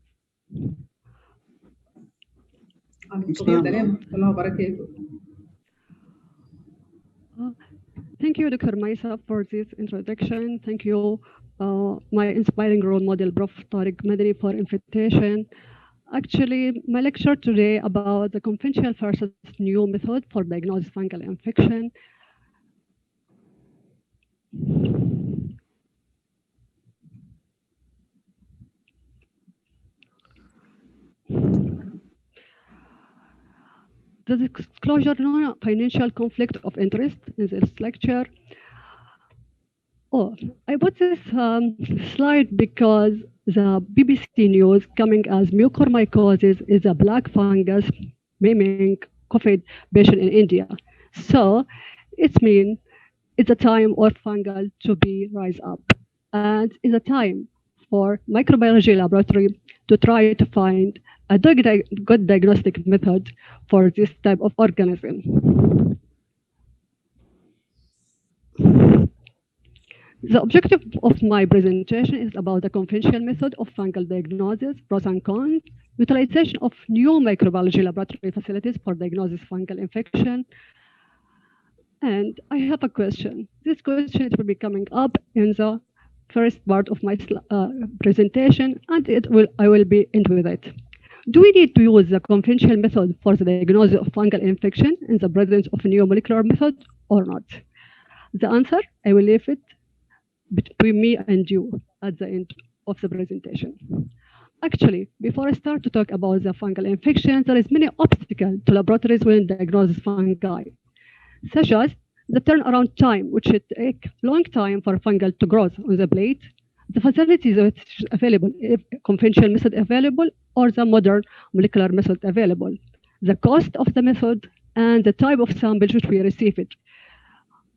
Thank you, Dr. Maisa, for this introduction. Thank you, my inspiring role model, Prof. Tariq Madani, for invitation. Actually, my lecture today about the conventional versus new method for diagnosing fungal infection. The disclosure, no financial conflict of interest in this lecture. Oh, I put this slide because the BBC News coming as mucormycosis is a black fungus mimicking COVID patient in India. So it means it's a time for fungal to be rise up, and it's a time for microbiology laboratory to try to find a good diagnostic method for this type of organism. The objective of my presentation is about the conventional method of fungal diagnosis, pros and cons, utilization of new microbiology laboratory facilities for diagnosis fungal infection. And I have a question. This question will be coming up in the first part of my presentation, and I will be into with it. Do we need to use the conventional method for the diagnosis of fungal infection in the presence of a new molecular method or not? The answer, I will leave it between me and you at the end of the presentation. Actually, before I start to talk about the fungal infection, there is many obstacles to laboratories when diagnosing fungi, such as the turnaround time, which it takes a long time for fungal to grow on the plate, the facilities available, if conventional method available, or the modern molecular method available, the cost of the method, and the type of sample which we receive it.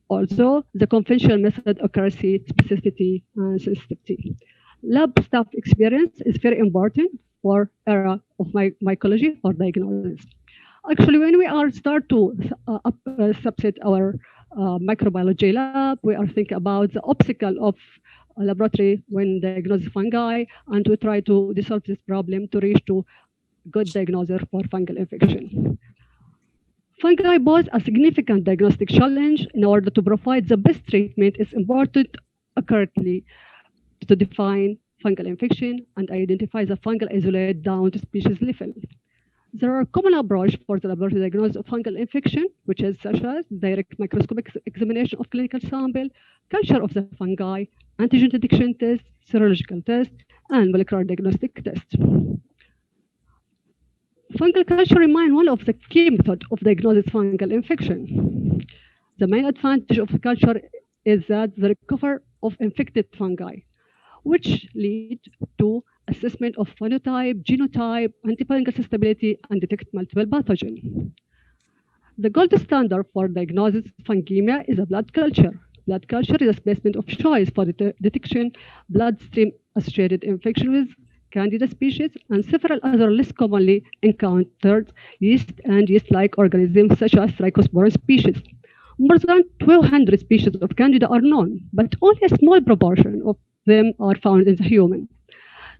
Also, the conventional method accuracy, specificity, and sensitivity. Lab staff experience is very important for area of mycology for diagnosis. Actually, when we are start to subset our microbiology lab, we are thinking about the obstacle of a laboratory when diagnosing fungi, and to try to solve this problem to reach to good diagnosis for fungal infection. Fungi pose a significant diagnostic challenge. In order to provide the best treatment, it's important accurately to define fungal infection and identify the fungal isolate down to species level. There are common approaches for the laboratory diagnosis of fungal infection, which is such as direct microscopic examination of clinical sample, culture of the fungi, antigen detection test, serological test, and molecular diagnostic test. Fungal culture remains one of the key methods of diagnosis fungal infection. The main advantage of culture is that the recovery of infected fungi, which lead to assessment of phenotype, genotype, antifungal stability, and detect multiple pathogens. The gold standard for diagnosis fungemia is a blood culture. Blood culture is a specimen of choice for the detection bloodstream associated infection with Candida species and several other less commonly encountered yeast and yeast-like organisms such as Trichospora species. More than 1,200 species of Candida are known, but only a small proportion of them are found in the human.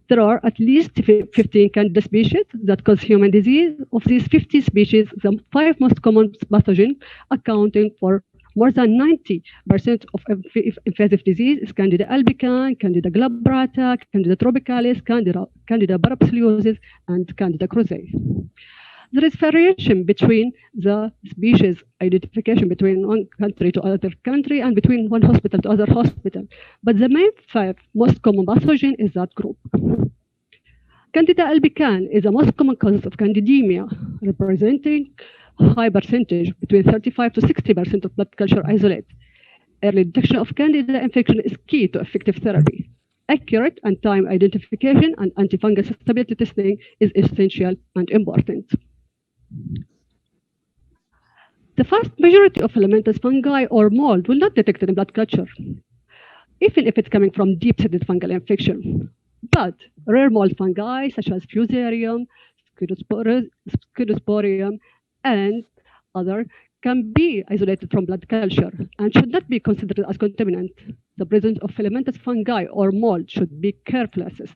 There are at least 15 Candida species that cause human disease. Of these 50 species, the 5 most common pathogens accounting for more than 90% of invasive disease is Candida albicans, Candida glabrata, Candida tropicalis, Candida parapsilosis, and Candida krusei. There is variation between the species identification between one country to other country and between one hospital to other hospital. But the main 5 most common pathogen is that group. Candida albicans is the most common cause of candidemia, representing high percentage between 35 to 60% of blood culture isolate. Early detection of Candida infection is key to effective therapy. Accurate and time identification and antifungal stability testing is essential and important. The vast majority of filamentous fungi or mold will not detect in blood culture, even if it's coming from deep-seated fungal infection. But rare mold fungi such as Fusarium, Scudosporium, and other can be isolated from blood culture and should not be considered as contaminant. The presence of filamentous fungi or mold should be carefully assessed.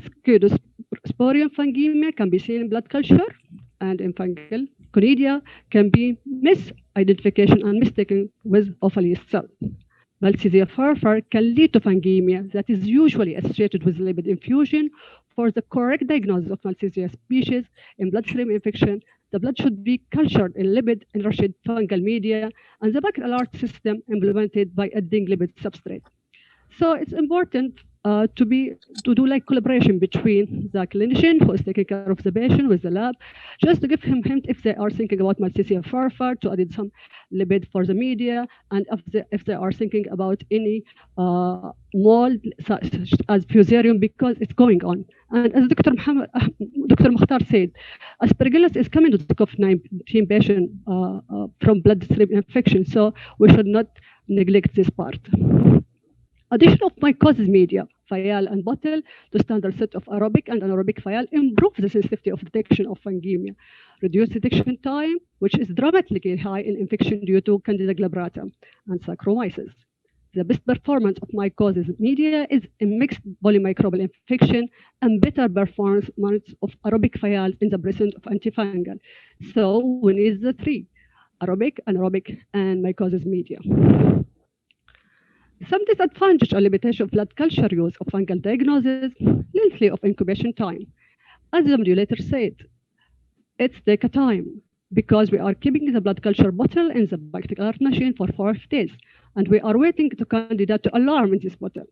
Scudosporium fungemia can be seen in blood culture, and in fungal conidia can be misidentification and mistaken with ophioid cell. Malthusia furfur can lead to fungemia that is usually associated with lipid infusion. For the correct diagnosis of Malthusia species in bloodstream infection, the blood should be cultured in lipid-enriched fungal media and the back alert system implemented by adding lipid substrate. So it's important to do like collaboration between the clinician who is taking care of the patient with the lab, just to give him hint if they are thinking about maltesian farfar, to add some lipid for the media, and if they are thinking about any mold such as fusarium, because it's going on. And as Dr. Mukhtar said, aspergillus is coming to the COVID-19 patient from bloodstream infection, so we should not neglect this part. Addition of mycosis media, vial and bottle, to standard set of aerobic and anaerobic vial improve the sensitivity of detection of fungemia, reduce detection time, which is dramatically high in infection due to Candida glabrata and Saccharomyces. The best performance of mycosis media is in mixed polymicrobial infection and better performance of aerobic vial in the presence of antifungal. So we need the three, aerobic, anaerobic, and mycosis media. Some disadvantage or limitation of blood culture use of fungal diagnosis, lengthy of incubation time. As the modulator said, it's take a time because we are keeping the blood culture bottle in the bacterial machine for 4 days, and we are waiting to candida to alarm in this bottle.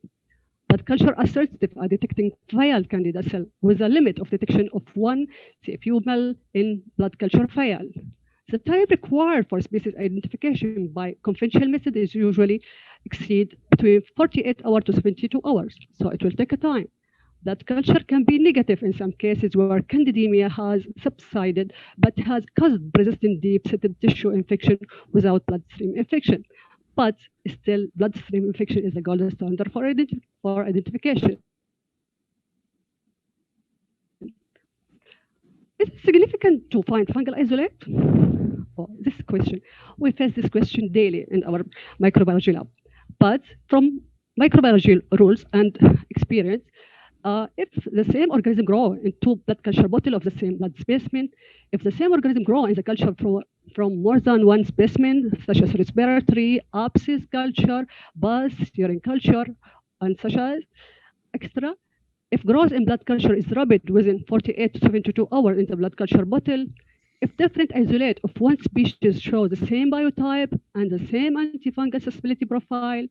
Blood culture are sensitive at detecting vial candida cell with a limit of detection of 1 CFU ml in blood culture vial. The time required for species identification by conventional method is usually exceed between 48 hours to 72 hours, so it will take a time. That culture can be negative in some cases where candidemia has subsided but has caused persistent deep-seated tissue infection without bloodstream infection. But still, bloodstream infection is the gold standard for identification. Is it significant to find fungal isolate? Oh, this question. We face this question daily in our microbiology lab. But from microbiology rules and experience, if the same organism grow in 2 blood culture bottle of the same blood specimen, if the same organism grow in the culture from more than 1 specimen, such as respiratory, abscess culture, pus, urine culture, and such as extra, if growth in blood culture is rapid within 48 to 72 hours in the blood culture bottle, if different isolate of one species show the same biotype and the same antifungal susceptibility profile,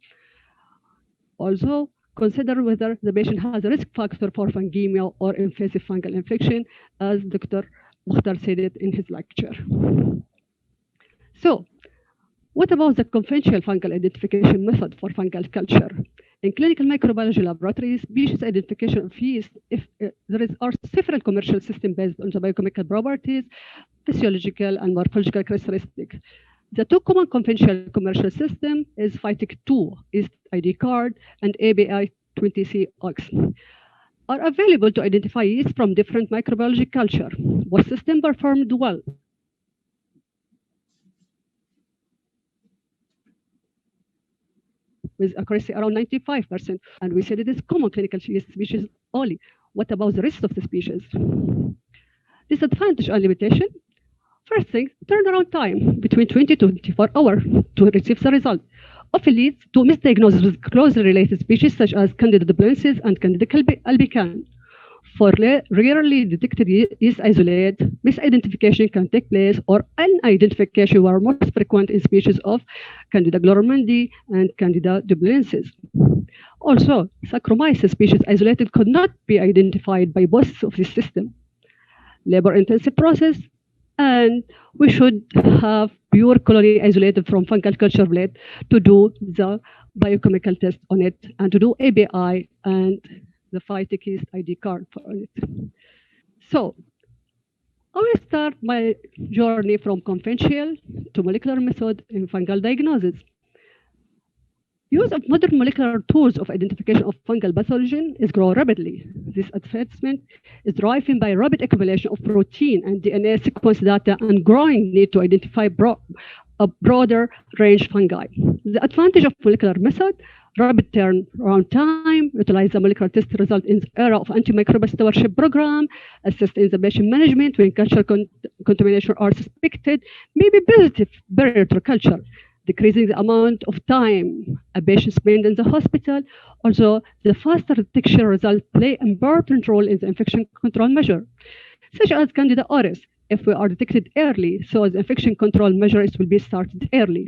also consider whether the patient has a risk factor for fungemia or invasive fungal infection, as Dr. Mukhtar said it in his lecture. So, what about the conventional fungal identification method for fungal culture? In clinical microbiology laboratories, species identification of yeast, there are several commercial systems based on the biochemical properties, physiological and morphological characteristics. The 2 common conventional commercial systems is Phytic2, yeast ID card, and ABI20CX, are available to identify yeast from different microbiology culture. Both systems performed well. With accuracy around 95%, and we said it is common clinical yeast species only. What about the rest of the species? Disadvantage and limitation. First thing, turnaround time between 20 to 24 hours to receive the result often leads to misdiagnosis with closely related species such as Candida duplicensis and Candida albicans. For rarely detected yeast isolate, misidentification can take place, or unidentification were most frequent in species of Candida glaubermandi and Candida duplicensis. Also, Saccharomyces species isolated could not be identified by both of this system. Labor-intensive process, and we should have pure colony isolated from fungal culture plate to do the biochemical test on it and to do ABI and the Phytic yeast ID card for it. So I will start my journey from conventional to molecular method in fungal diagnosis. Use of modern molecular tools of identification of fungal pathogen is growing rapidly. This advancement is driven by rapid accumulation of protein and DNA sequence data and growing need to identify a broader range fungi. The advantage of molecular method, rapid turnaround time, utilize the molecular test result in the era of antimicrobial stewardship program, assist in the patient management when culture contamination are suspected, may be positive barrier to culture, decreasing the amount of time a patient spends in the hospital. Also, the faster detection results play an important role in the infection control measure, such as Candida auris. If we are detected early, so the infection control measures will be started early.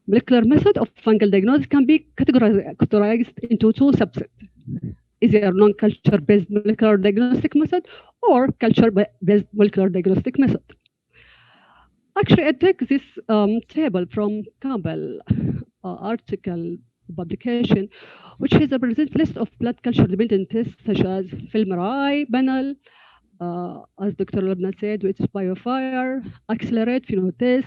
Molecular method of fungal diagnosis can be categorized into two subsets. Either non-culture-based molecular diagnostic method or culture-based molecular diagnostic method. Actually, I take this table from Campbell article publication, which is a present list of blood culture-dependent tests such as FilmRI panel, as Dr. Labna said, which is BioFire, Accelerate, Phenotest,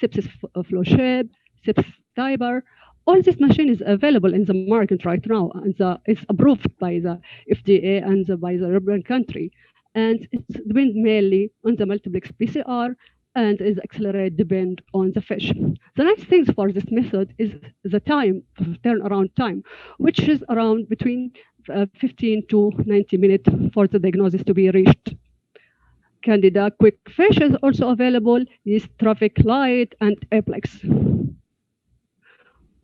sepsis flowshape, sepsis Tiber. All this machine is available in the market right now, and it's approved by the FDA and by the European country. And it depends mainly on the multiplex PCR, and is accelerate depend on the fish. The next thing for this method is the time, turnaround time, which is around between 15 to 90 minutes for the diagnosis to be reached. Candida quick fish is also available, is traffic light and aplex.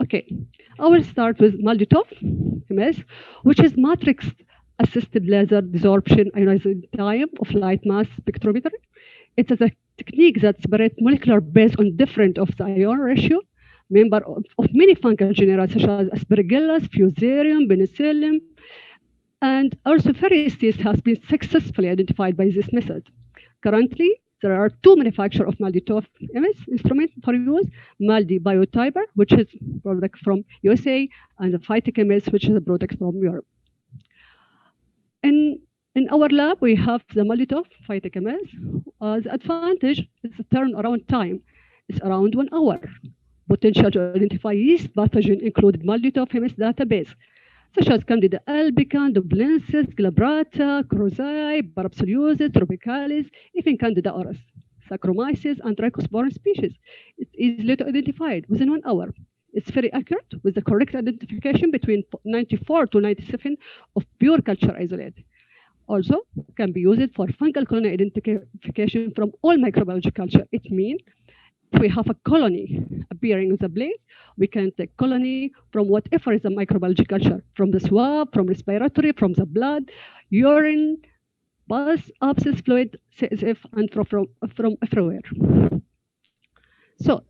Okay, I will start with MALDI-TOF MS, which is matrix assisted laser desorption ionizing time of light mass spectrometry. It is a technique that separates molecular based on difference of the ion ratio, member of many fungal genera such as Aspergillus, Fusarium, Penicillium, and also various yeast has been successfully identified by this method. Currently, there are two manufacturers of MALDI-TOF MS instrument for use, MALDI Biotyper, which is a product from USA, and the Phytic MS, which is a product from Europe. In our lab, we have the MALDI-TOF Phytic MS. The advantage is the turnaround time. It's around 1 hour. Potential to identify yeast pathogen included MALDI-TOF MS database, such as Candida albicans, Dublinsis, Glabrata, Crozai, Parapsoliusis, Tropicalis, even Candida auris, Saccharomyces, and Trichosporin species. It's easily to identify within 1 hour. It's very accurate with the correct identification between 94 to 97 of pure culture isolate. Also, can be used for fungal colony identification from all microbiology culture. It means if we have a colony appearing on the plate, we can take colony from whatever is the microbiology culture, from the swab, from respiratory, from the blood, urine, pus, abscess fluid, CSF, and from everywhere. So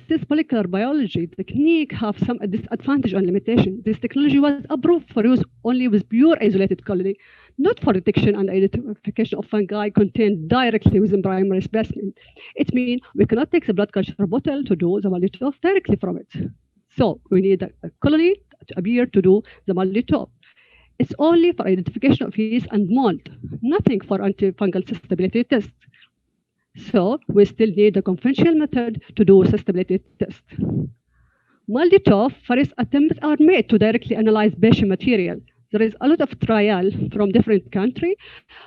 this molecular biology technique have some disadvantage and limitation. This technology was approved for use only with pure isolated colony, not for detection and identification of fungi contained directly within primary specimen. It means we cannot take the blood culture bottle to do the MALDI-TOF directly from it. So we need a colony to appear to do the MALDI-TOF. It's only for identification of yeast and mold, nothing for antifungal susceptibility tests. So we still need a conventional method to do susceptibility test. MALDI-TOF first attempts are made to directly analyze patient material. There is a lot of trial from different countries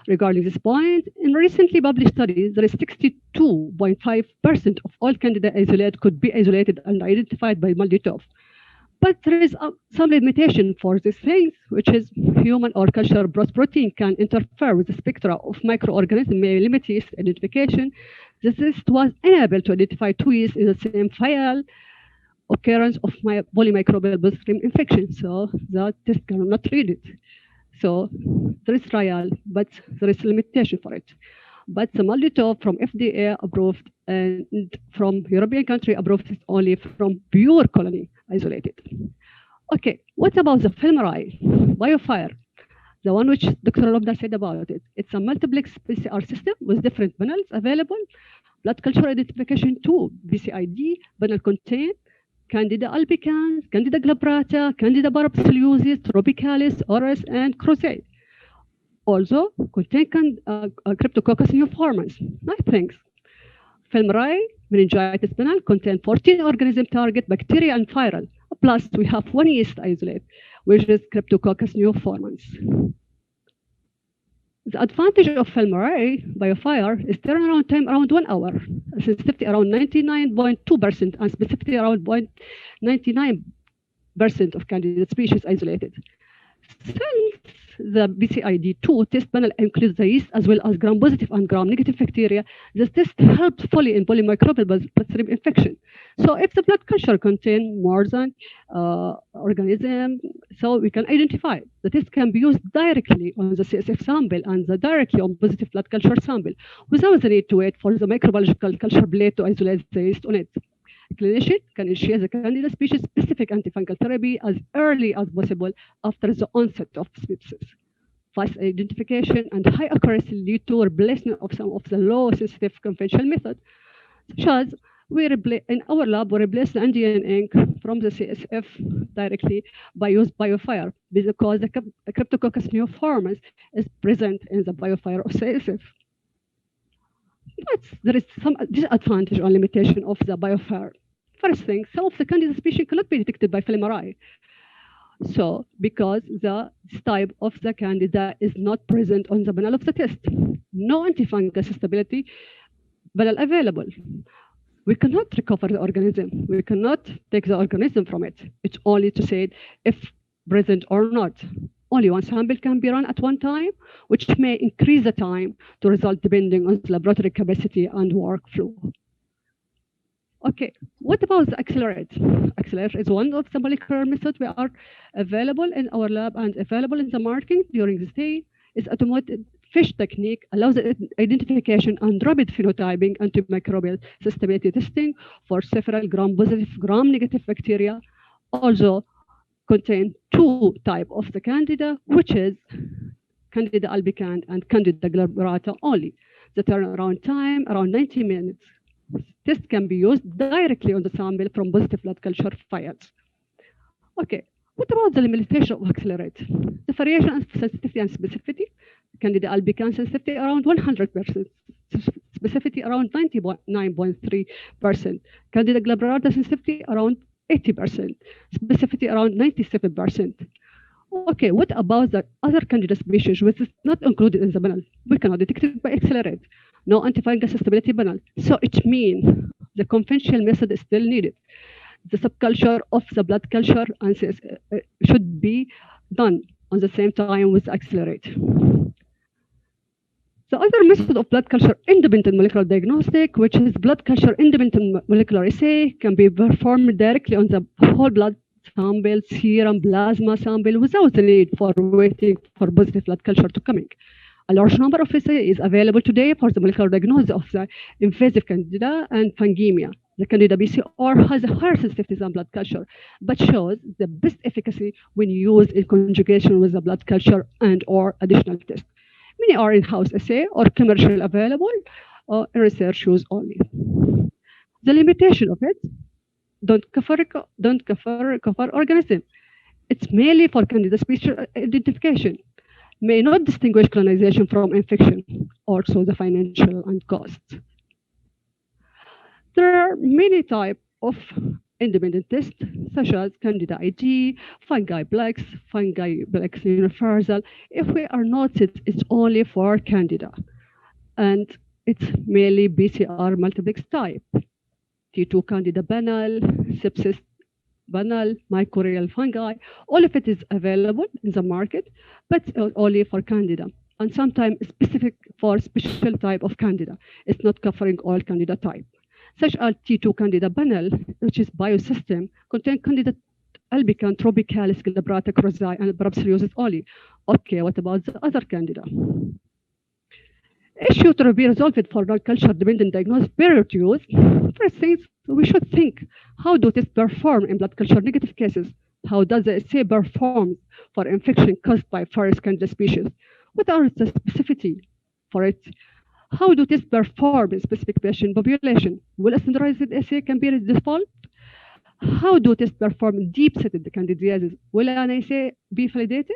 regarding this point. In recently published studies, there is 62.5% of all Candida isolate could be isolated and identified by MALDI-TOF. But there is some limitation for these things, which is human or culture broth protein can interfere with the spectra of microorganisms, may limit yeast identification. This was unable to identify two yeast in the same file, occurrence of polymicrobial bloodstream infection. So that test cannot read it. So there is trial, but there is limitation for it. But the MALDI-TOF from FDA approved and from European country approved is only from pure colony isolated. Okay, what about the FilmRI, BioFire? The one which Dr. Lobna said about it. It's a multiplex PCR system with different panels available. Blood culture identification tool, UHCID, panel contain Candida albicans, Candida glabrata, Candida parapsoliusis, Tropicalis, auris, and Crozai. Also contain Cryptococcus neoformans. Nice things. FilmRI meningitis panel contain 14 organism target bacteria and viral. Plus we have one yeast isolate, which is Cryptococcus neoformans. The advantage of FilmRI BioFire is turnaround time around 1 hour, sensitivity around 99.2%, and specificity around 0.99% of candidate species isolated. Since the UHCID2 test panel includes the yeast as well as gram-positive and gram-negative bacteria, this test helps fully in polymicrobial bloodstream infection. So if the blood culture contains more than organism, so we can identify. The test can be used directly on the CSF sample and directly on positive blood culture sample without the need to wait for the microbiological culture plate to isolate the yeast on it. Clinician can initiate the Candida species-specific antifungal therapy as early as possible after the onset of sepsis. Fast identification and high accuracy lead to replacement of some of the low-sensitive conventional methods, such as in our lab, we replace the NDN ink from the CSF directly by use BioFire because the Cryptococcus neoformis is present in the BioFire of CSF. But there is some disadvantage or limitation of the BioFire. First thing, some of the Candida species cannot be detected by film MRI. So, because this type of the Candida is not present on the panel of the test, no antifungal stability panel available. We cannot recover the organism. We cannot take the organism from it. It's only to say if present or not. Only one sample can be run at one time, which may increase the time to result depending on the laboratory capacity and workflow. Okay, what about the Accelerate? Accelerate is one of the molecular methods we are available in our lab and available in the market during this day. It's automated FISH technique allows the identification and rapid phenotyping antimicrobial stability testing for several gram-positive, gram-negative bacteria. Also contain two types of the Candida, which is Candida albicans and Candida glabrata only. The turnaround time around 90 minutes. Test can be used directly on the sample from positive blood culture files. Okay, what about the limitation of Accelerate? The variation of sensitivity and specificity. Candida albicans sensitivity around 100%, specificity around 99.3%. Candida glabrata sensitivity around 80%, specificity around 97%. Okay, what about the other Candida species which is not included in the panel? We cannot detect it by Accelerate. No antifungal stability panel. So it means the conventional method is still needed. The subculture of the blood culture should be done on the same time with Accelerate. The other method of blood culture independent molecular diagnostic, which is blood culture independent molecular assay, can be performed directly on the whole blood sample, serum, plasma sample without the need for waiting for positive blood culture to come in. A large number of assays is available today for the molecular diagnosis of the invasive Candida and Fungemia. The Candida BCR has a higher sensitivity than blood culture, but shows the best efficacy when used in conjugation with the blood culture and or additional tests. Many are in-house assay or commercial available or research use only. The limitation of it, don't cover organism. It's mainly for Candida species identification. May not distinguish colonization from infection, also the financial and cost. There are many types of independent tests, such as Candida ID, Fungiplex, Fungiplex universal. If we are noted, it's only for Candida. And it's mainly BCR multiplex type. T2 Candida panel, sepsis panel, mycorrhizal fungi, all of it is available in the market, but only for Candida. And sometimes specific for special type of Candida. It's not covering all Candida type. Such as T2 Candida panel, which is biosystem, contain Candida albicans, tropicalis, glabrata, crozai, and brabsiliosis only. Okay, what about the other Candida? Issue to be resolved for blood culture dependent diagnosis period use. First things, we should think, how do tests perform in blood culture negative cases? How does the assay perform for infection caused by virus Candida species? What are the specificity for it? How do tests perform in specific patient population? Will a standardized assay can be default? How do tests perform in deep-seated candidiasis? Will an assay be validated?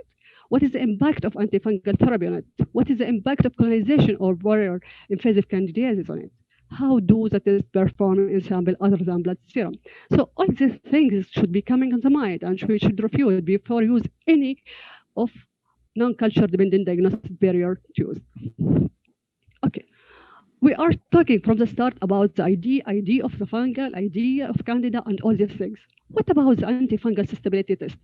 What is the impact of antifungal therapy on it? What is the impact of colonization or barrier invasive candidiasis on it? How do the tests perform in sample other than blood serum? So all these things should be coming on the mind, and we should review it before use any of non-culture dependent diagnostic barrier used. Okay, we are talking from the start about the ID of the fungal, ID of Candida, and all these things. What about the antifungal stability test?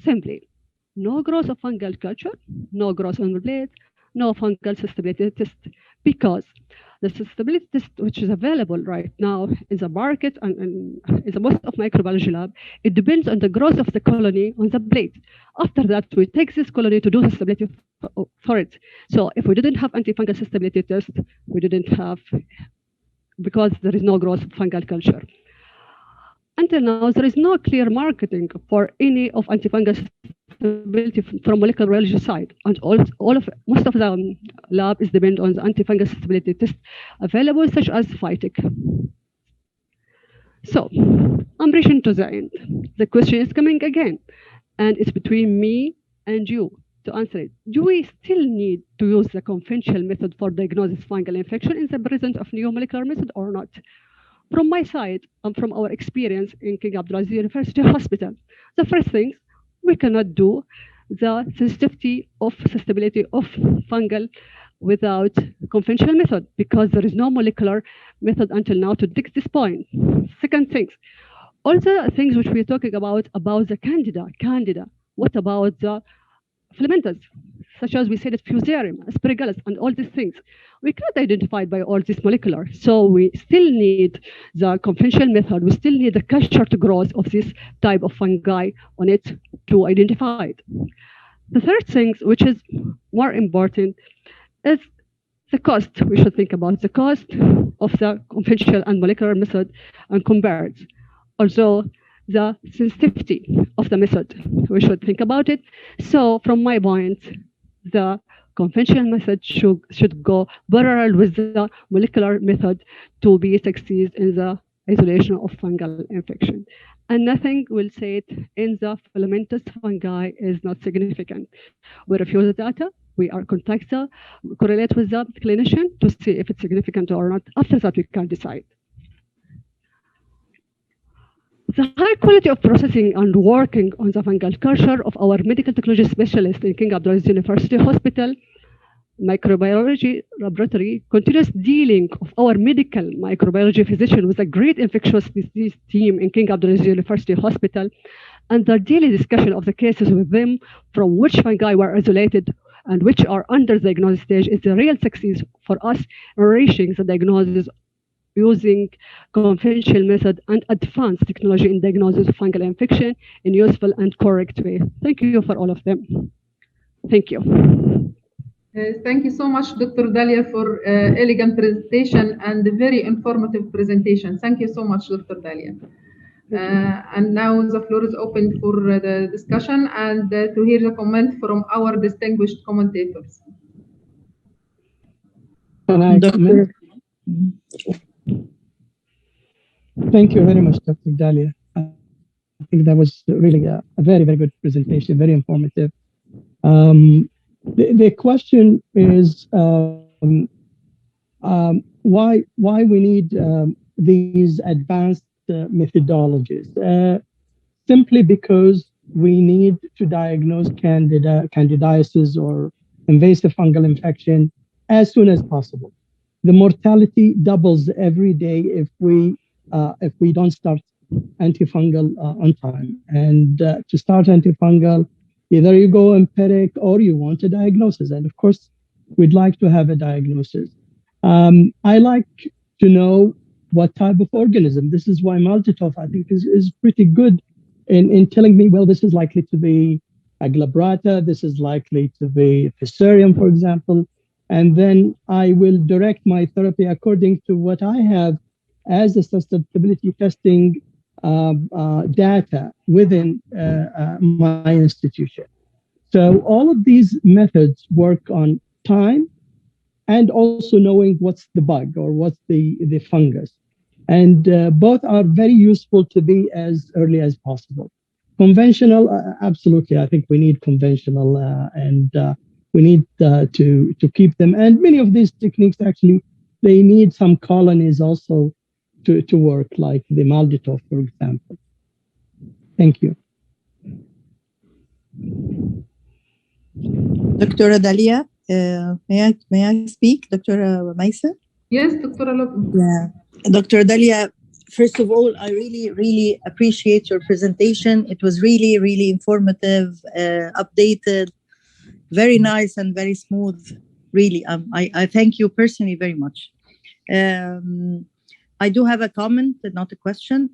Simply, no growth of fungal culture, no growth on the blade, no fungal stability test, because the stability test which is available right now in the market and in the most of microbiology lab, it depends on the growth of the colony on the blade. After that, we take this colony to do the stability for it. So if we didn't have antifungal stability test, we didn't have, because there is no growth of fungal culture. until now, there is no clear marketing for any of antifungal susceptibility from molecular biology side, and most of the lab is depend on the antifungal susceptibility test available, such as Phytic. So I'm reaching to the end. The question is coming again, and it's between me and you to answer it. Do we still need to use the conventional method for diagnosis fungal infection in the presence of new molecular method or not? From my side and from our experience in King Abdulaziz University Hospital, the first thing, we cannot do the susceptibility of fungal without conventional method because there is no molecular method until now to detect this point. Second things, all the things which we're talking about the candida, what about the filamentous, such as we said at Fusarium, asparagus, and all these things. We cannot identify by all this molecular. So we still need the conventional method. We still need the cultured growth of this type of fungi on it to identify it. The third thing, which is more important, is the cost. We should think about the cost of the conventional and molecular method and compare it. Also, the sensitivity of the method. We should think about it. So from my point, the conventional method should go parallel with the molecular method to be succeed in the isolation of fungal infection. And nothing will say it in the filamentous fungi is not significant. We review the data, we are contact the, correlate with the clinician to see if it's significant or not. After that, we can decide. The high quality of processing and working on the fungal culture of our medical technology specialist in King Abdulaziz University Hospital microbiology laboratory, continuous dealing of our medical microbiology physician with a great infectious disease team in King Abdulaziz University Hospital, and the daily discussion of the cases with them from which fungi were isolated and which are under the diagnosis stage is the real success for us in reaching the diagnosis using conventional method and advanced technology in diagnosis of fungal infection in useful and correct way. Thank you for all of them. Thank you. Thank you so much, Dr. Dalia, for elegant presentation and a very informative presentation. Thank you so much, Dr. Dalia. And now the floor is open for the discussion and to hear the comment from our distinguished commentators. Can I comment? Thank you very much, Dr. Dalia. I think that was really a very, very good presentation, very informative. The question is why we need these advanced methodologies? Simply because we need to diagnose candidiasis or invasive fungal infection as soon as possible. The mortality doubles every day if we don't start antifungal on time. And to start antifungal, either you go empiric or you want a diagnosis. And of course, we'd like to have a diagnosis. I like to know what type of organism. This is why Multitoph, I think, is pretty good in telling me, well, this is likely to be a glabrata, this is likely to be Fusarium, for example. And then I will direct my therapy according to what I have as a susceptibility testing data within my institution. So all of these methods work on time and also knowing what's the bug or what's the fungus. And both are very useful to be as early as possible. Conventional, absolutely, I think we need conventional and we need to keep them. And many of these techniques, actually, they need some colonies also to work, like the Multitoph, for example. Thank you. Dr. Dalia, may I speak, Dr. Maisa? Yes, Dr. Alok. Yeah, Dr. Dalia, first of all, I really appreciate your presentation. It was really informative, updated, very nice and very smooth. Really, I thank you personally very much. I do have a comment, not a question.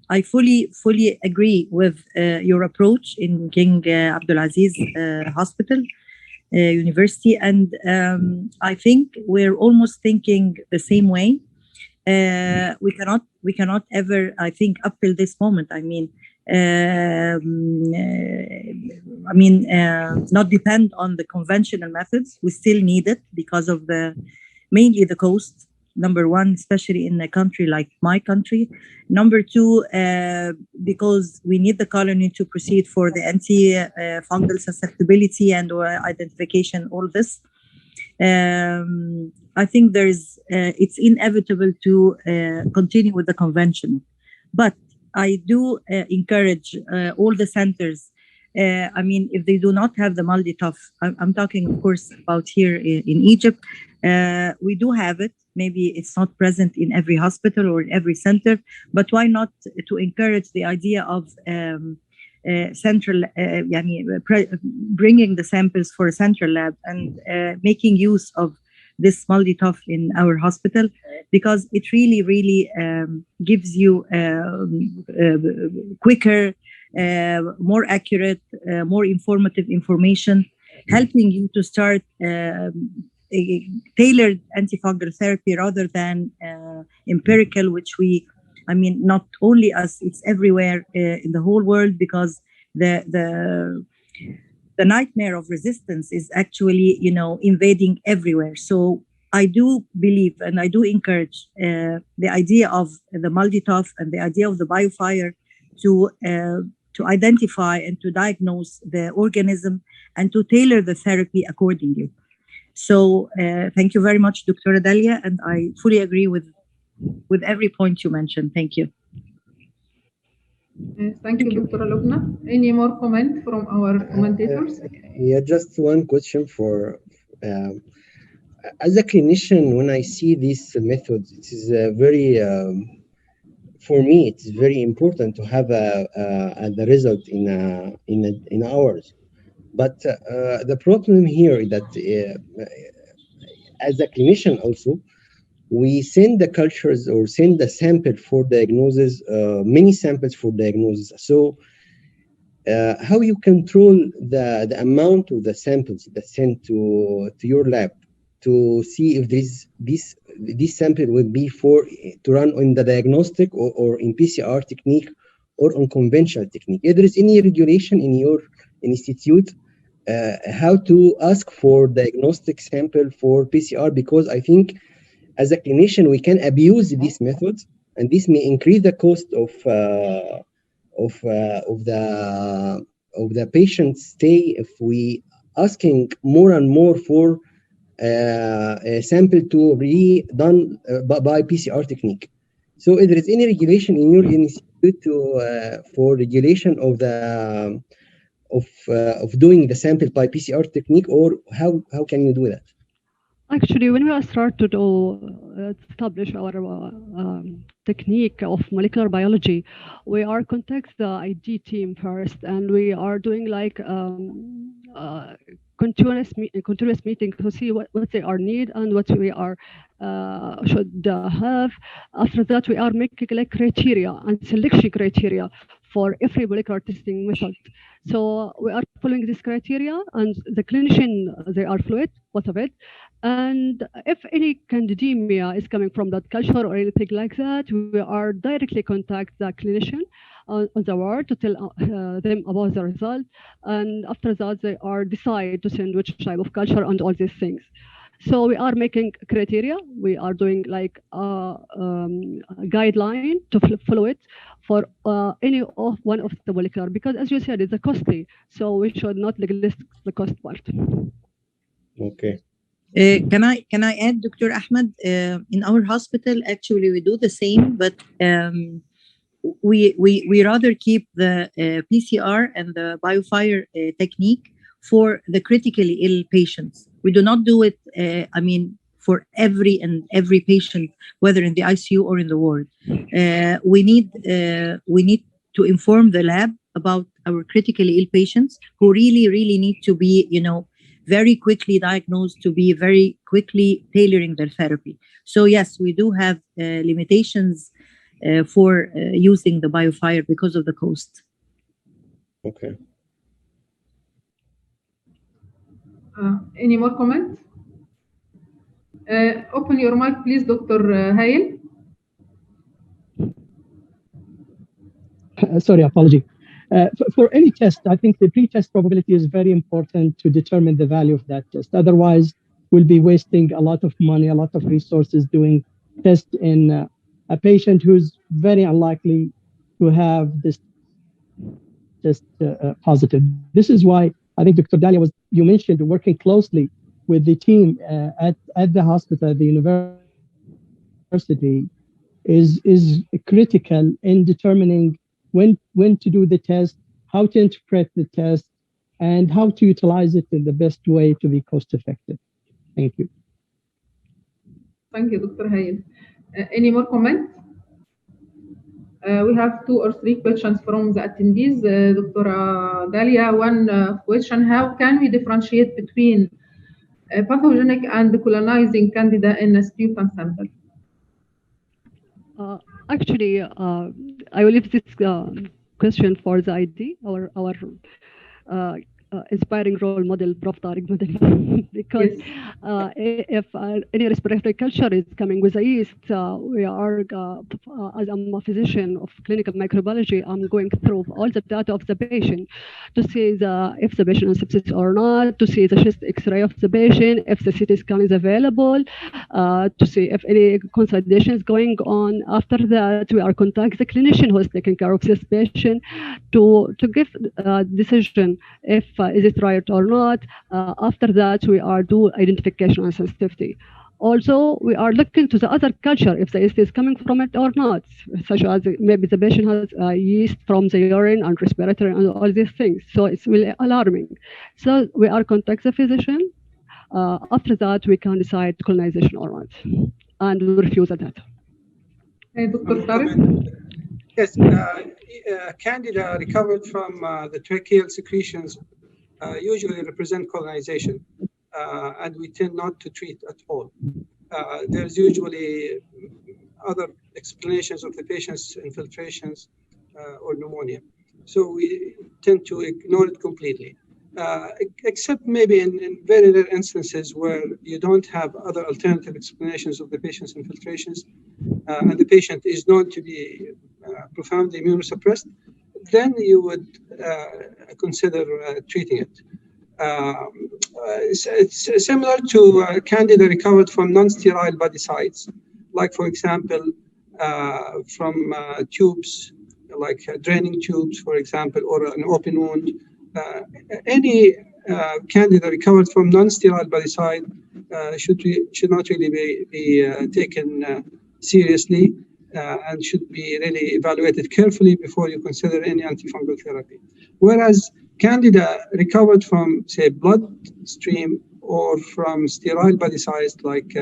I fully agree with your approach in King Abdulaziz Hospital University, and I think we're almost thinking the same way. We cannot we cannot ever, I think, up till this moment, not depend on the conventional methods. We still need it because of mainly the cost. Number one, especially in a country like my country. Number two, because we need the colony to proceed for the anti-fungal susceptibility and identification, all this. I think it's inevitable to continue with the convention. But I do encourage all the centers. If they do not have the multi-tough, I'm talking, of course, about here in Egypt. We do have it. Maybe it's not present in every hospital or in every center, but why not to encourage the idea of central, bringing the samples for a central lab and making use of this multi-tough in our hospital, because it really, really gives you quicker, more accurate, more informative information, helping you to start a tailored antifungal therapy rather than empirical, which not only us, it's everywhere in the whole world, because the nightmare of resistance is actually, invading everywhere. So I do believe and I do encourage the idea of the multi-tough and the idea of the biofire to identify and to diagnose the organism and to tailor the therapy accordingly. So thank you very much, Dr. Dalia, and I fully agree with every point you mentioned. Thank you. Thank you, Dr. Lubna. Any more comment from our commentators? Yeah, just one question for, as a clinician, when I see these methods, it is very, for me, it's very important to have the result in hours. But the problem here is that as a clinician also, we send the cultures or send the sample for diagnosis, many samples for diagnosis. So how you control the amount of the samples that sent to your lab to see if this sample will be to run on the diagnostic or in PCR technique or on conventional technique? If there is any regulation in your institute how to ask for diagnostic sample for PCR, because I think as a clinician we can abuse these methods, and this may increase the cost of the patient stay if we asking more and more for a sample to be done by PCR technique. So if there is any regulation in your institute for regulation of the of doing the sample by PCR technique, or how can you do that? Actually, when we started to establish our technique of molecular biology, we are contact the ID team first, and we are doing like continuous meeting to see what they are need and what we are should have. After that, we are making like criteria and selection criteria for every molecular testing method. So we are following this criteria, and the clinician, they are fluid, both of it. And if any candidemia is coming from that culture or anything like that, we are directly contact the clinician on the ward to tell them about the result. And after that, they are decide to send which type of culture and all these things. So we are making criteria. We are doing like a guideline to follow it for any of one of the molecular, because as you said, it's a costly. So we should not neglect the cost part. Okay. Can I add, Dr. Ahmed? In our hospital, actually, we do the same, but we rather keep the PCR and the biofire technique for the critically ill patients. We do not do it. For every patient, whether in the ICU or in the ward. We need to inform the lab about our critically ill patients who really need to be, very quickly diagnosed, to be very quickly tailoring their therapy. So yes, we do have limitations for using the biofire because of the cost. Okay. Any more comments? Open your mic, please, Dr. Hail. sorry, apology. For any test, I think the pre-test probability is very important to determine the value of that test. Otherwise, we'll be wasting a lot of money, a lot of resources doing tests in a patient who's very unlikely to have this test positive. This is why I think Dr. Dalia you mentioned working closely with the team at the hospital, at the university, is critical in determining when to do the test, how to interpret the test, and how to utilize it in the best way to be cost effective. Thank you. Thank you, Dr. Hayel. Any more comments? We have 2 or 3 questions from the attendees. Dr. Dalia, one question: how can we differentiate between pathogenic and colonizing candida in a sputum sample? Actually, I will leave this question for the ID, our inspiring role model, Prof. Tariq Madani, because if any respiratory culture is coming with a yeast, we are, as I'm a physician of clinical microbiology, I'm going through all the data of the patient to see if the patient has sepsis or not, to see the chest X-ray of the patient, if the CT scan is available, to see if any consolidation is going on. After that, we are contacting the clinician who is taking care of this patient to give a decision if is it right or not. After that, we are do identification and sensitivity. Also, we are looking to the other culture if the yeast is coming from it or not, such as maybe the patient has yeast from the urine and respiratory and all these things. So it's really alarming. So we are contact the physician. After that, we can decide colonization or not, and we refuse that. Hey, Dr. Tariq? Yes, candida recovered from the tracheal secretions usually represent colonization, and we tend not to treat at all. There's usually other explanations of the patient's infiltrations or pneumonia. So we tend to ignore it completely, except maybe in very rare instances where you don't have other alternative explanations of the patient's infiltrations, and the patient is known to be profoundly immunosuppressed, then you would consider treating it. It's similar to candida recovered from non-sterile body sites, like, for example, from tubes, like draining tubes, for example, or an open wound. Any candida recovered from non-sterile body site should not really be taken seriously and should be really evaluated carefully before you consider any antifungal therapy. Whereas candida recovered from, say, bloodstream or from sterile body sites, like,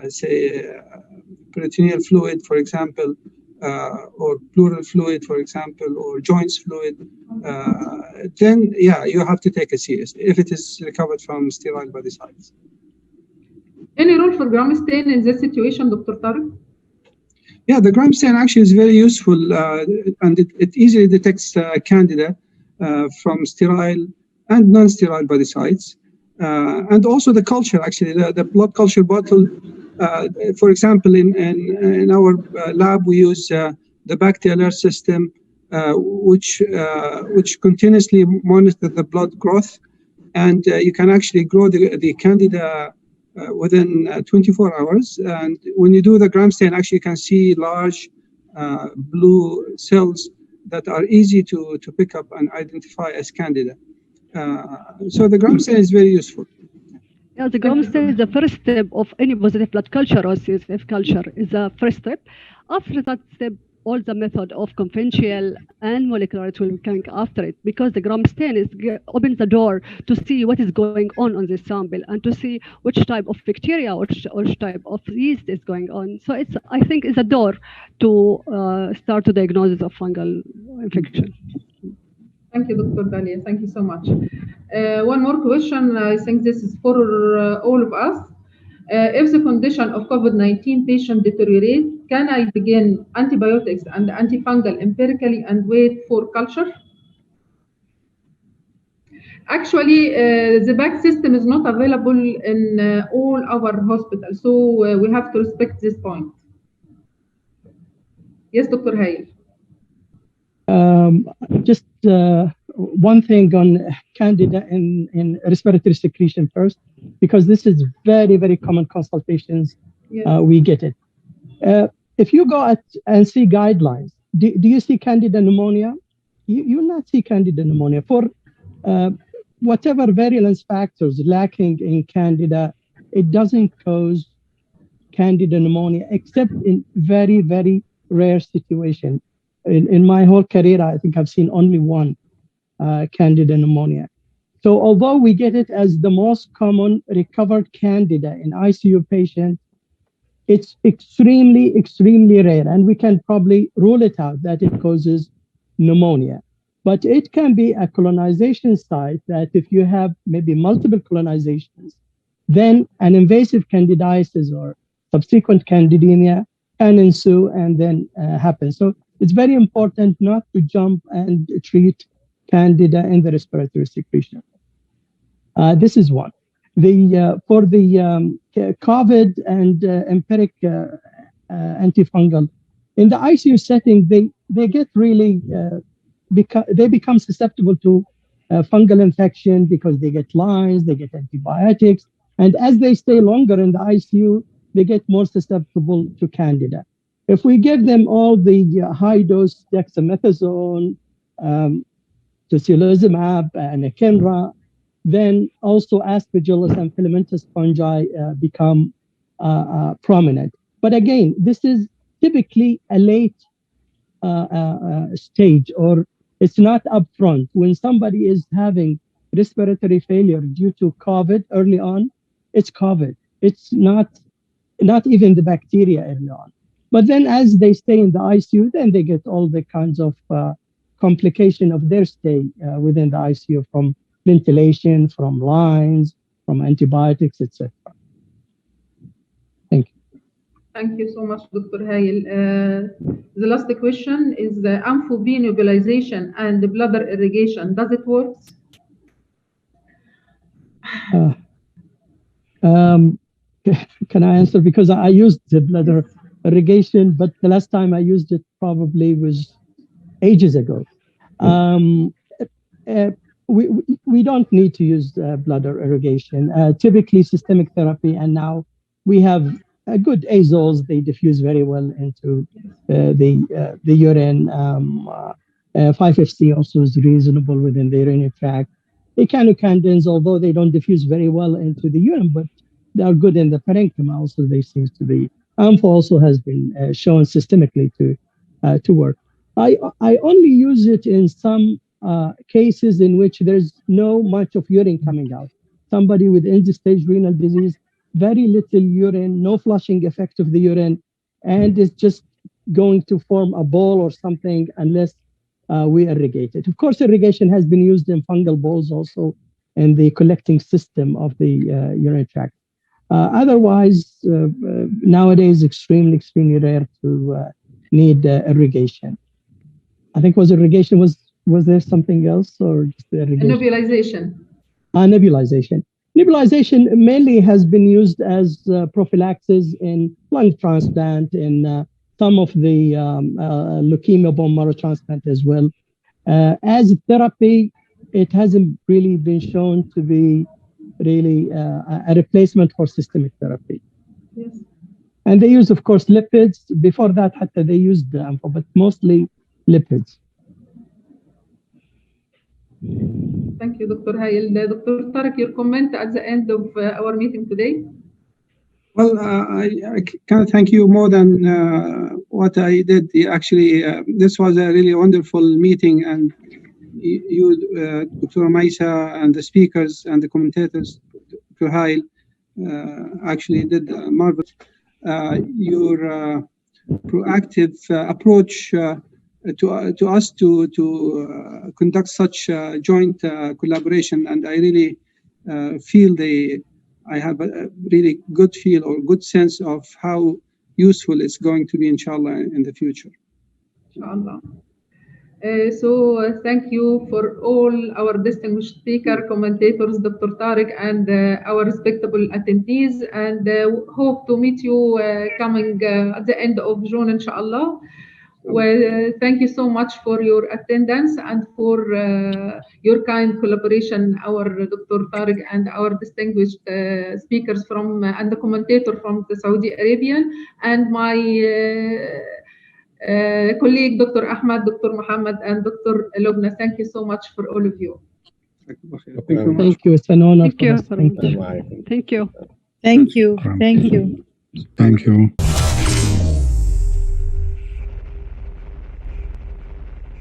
say, peritoneal fluid, for example, or pleural fluid, for example, or joints fluid, then, yeah, you have to take it seriously if it is recovered from sterile body sites. Any role for gram stain in this situation, Dr. Tariq? Yeah, the gram stain actually is very useful, and it easily detects candida from sterile and non-sterile body sites. And also the culture, actually, the blood culture bottle. For example, in our lab, we use the BacT/ALERT system, which continuously monitors the blood growth, and you can actually grow the candida within 24 hours. And when you do the gram stain, actually you can see large blue cells that are easy to pick up and identify as candida. So the gram stain is very useful. Yeah, the gram stain is the first step of any positive blood culture or CSF culture is the first step. After that step, all the method of conventional and molecular it will come after it, because the gram stain opens the door to see what is going on this sample and to see which type of bacteria or which type of yeast is going on. So it's, I think, it's a door to start the diagnosis of fungal infection. Thank you, Dr. Dalia. Thank you so much. One more question. I think this is for all of us. If the condition of COVID-19 patient deteriorate, can I begin antibiotics and antifungal empirically and wait for culture? Actually, the BAC system is not available in all our hospitals, so we have to respect this point. Yes, Dr. Hayel. Just one thing on candida in respiratory secretion first, because this is very, very common consultations. Yes. We get it. If you go and see guidelines, do you see candida pneumonia? You will not see candida pneumonia. For whatever virulence factors lacking in candida, it doesn't cause candida pneumonia, except in very, very rare situation. In my whole career, I think I've seen only one candida pneumonia. So although we get it as the most common recovered candida in ICU patients, it's extremely, extremely rare, and we can probably rule it out that it causes pneumonia. But it can be a colonization site that if you have maybe multiple colonizations, then an invasive candidiasis or subsequent candidemia can ensue and then happen. So it's very important not to jump and treat candida in the respiratory secretion. This is one. For the COVID and empiric antifungal, in the ICU setting, they get really, they become susceptible to fungal infection because they get lines, they get antibiotics, and as they stay longer in the ICU, they get more susceptible to candida. If we give them all the high-dose dexamethasone, tocilizumab, and anakinra, then also aspergillus and filamentous fungi become prominent. But again, this is typically a late stage, or it's not upfront. When somebody is having respiratory failure due to COVID early on, it's COVID. It's not even the bacteria early on. But then as they stay in the ICU, then they get all the kinds of complication of their stay within the ICU, from ventilation, from lines, from antibiotics, etc. Thank you. Thank you so much, Dr. Hail. The last question is the ampho-B nebulization and the bladder irrigation. Does it work? Can I answer? Because I used the bladder irrigation, but the last time I used it probably was ages ago. We don't need to use bladder irrigation. Typically systemic therapy, and now we have good azoles. They diffuse very well into the urine. 5-FC also is reasonable within the urinary tract. Echinocandins, although they don't diffuse very well into the urine, but they are good in the parenchyma also, they seem to be. Ampho also has been shown systemically to work. I only use it in some cases in which there's no much of urine coming out. Somebody with end-stage renal disease, very little urine, no flushing effect of the urine, and it's just going to form a ball or something unless we irrigate it. Of course, irrigation has been used in fungal balls also in the collecting system of the urinary tract. Otherwise, nowadays, extremely rare to need irrigation. I think irrigation was there something else, or just the irrigation? Nebulization. Nebulization. Nebulization mainly has been used as prophylaxis in lung transplant, in some of the leukemia bone marrow transplant as well. As therapy, it hasn't really been shown to be really a replacement for systemic therapy. Yes. And they use, of course, lipids. Before that, they used ampho, but mostly lipids. Thank you, Dr. Hail. Dr. Tariq, your comment at the end of our meeting today? Well, I can't thank you more than what I did. Actually, this was a really wonderful meeting, and you, Dr. Maisa, and the speakers and the commentators, Dr. Hail, actually did marvelous. Your proactive approach to us to conduct such joint collaboration, and I really feel I have a really good feel or good sense of how useful it's going to be, inshallah, in the future. Inshallah. So thank you for all our distinguished speaker, commentators, Dr. Tariq, and our respectable attendees, and hope to meet you coming at the end of June, inshallah. Well, thank you so much for your attendance and for your kind collaboration, our Dr. Tariq and our distinguished speakers from and the commentator from the Saudi Arabian, and my colleague Dr. Ahmad, Dr. Muhammad, and Dr. Lubna. Thank you so much for all of you. Thank you. It's an honor. Thank you. Thank you. Thank you. Thank you. Thank you. Thank you.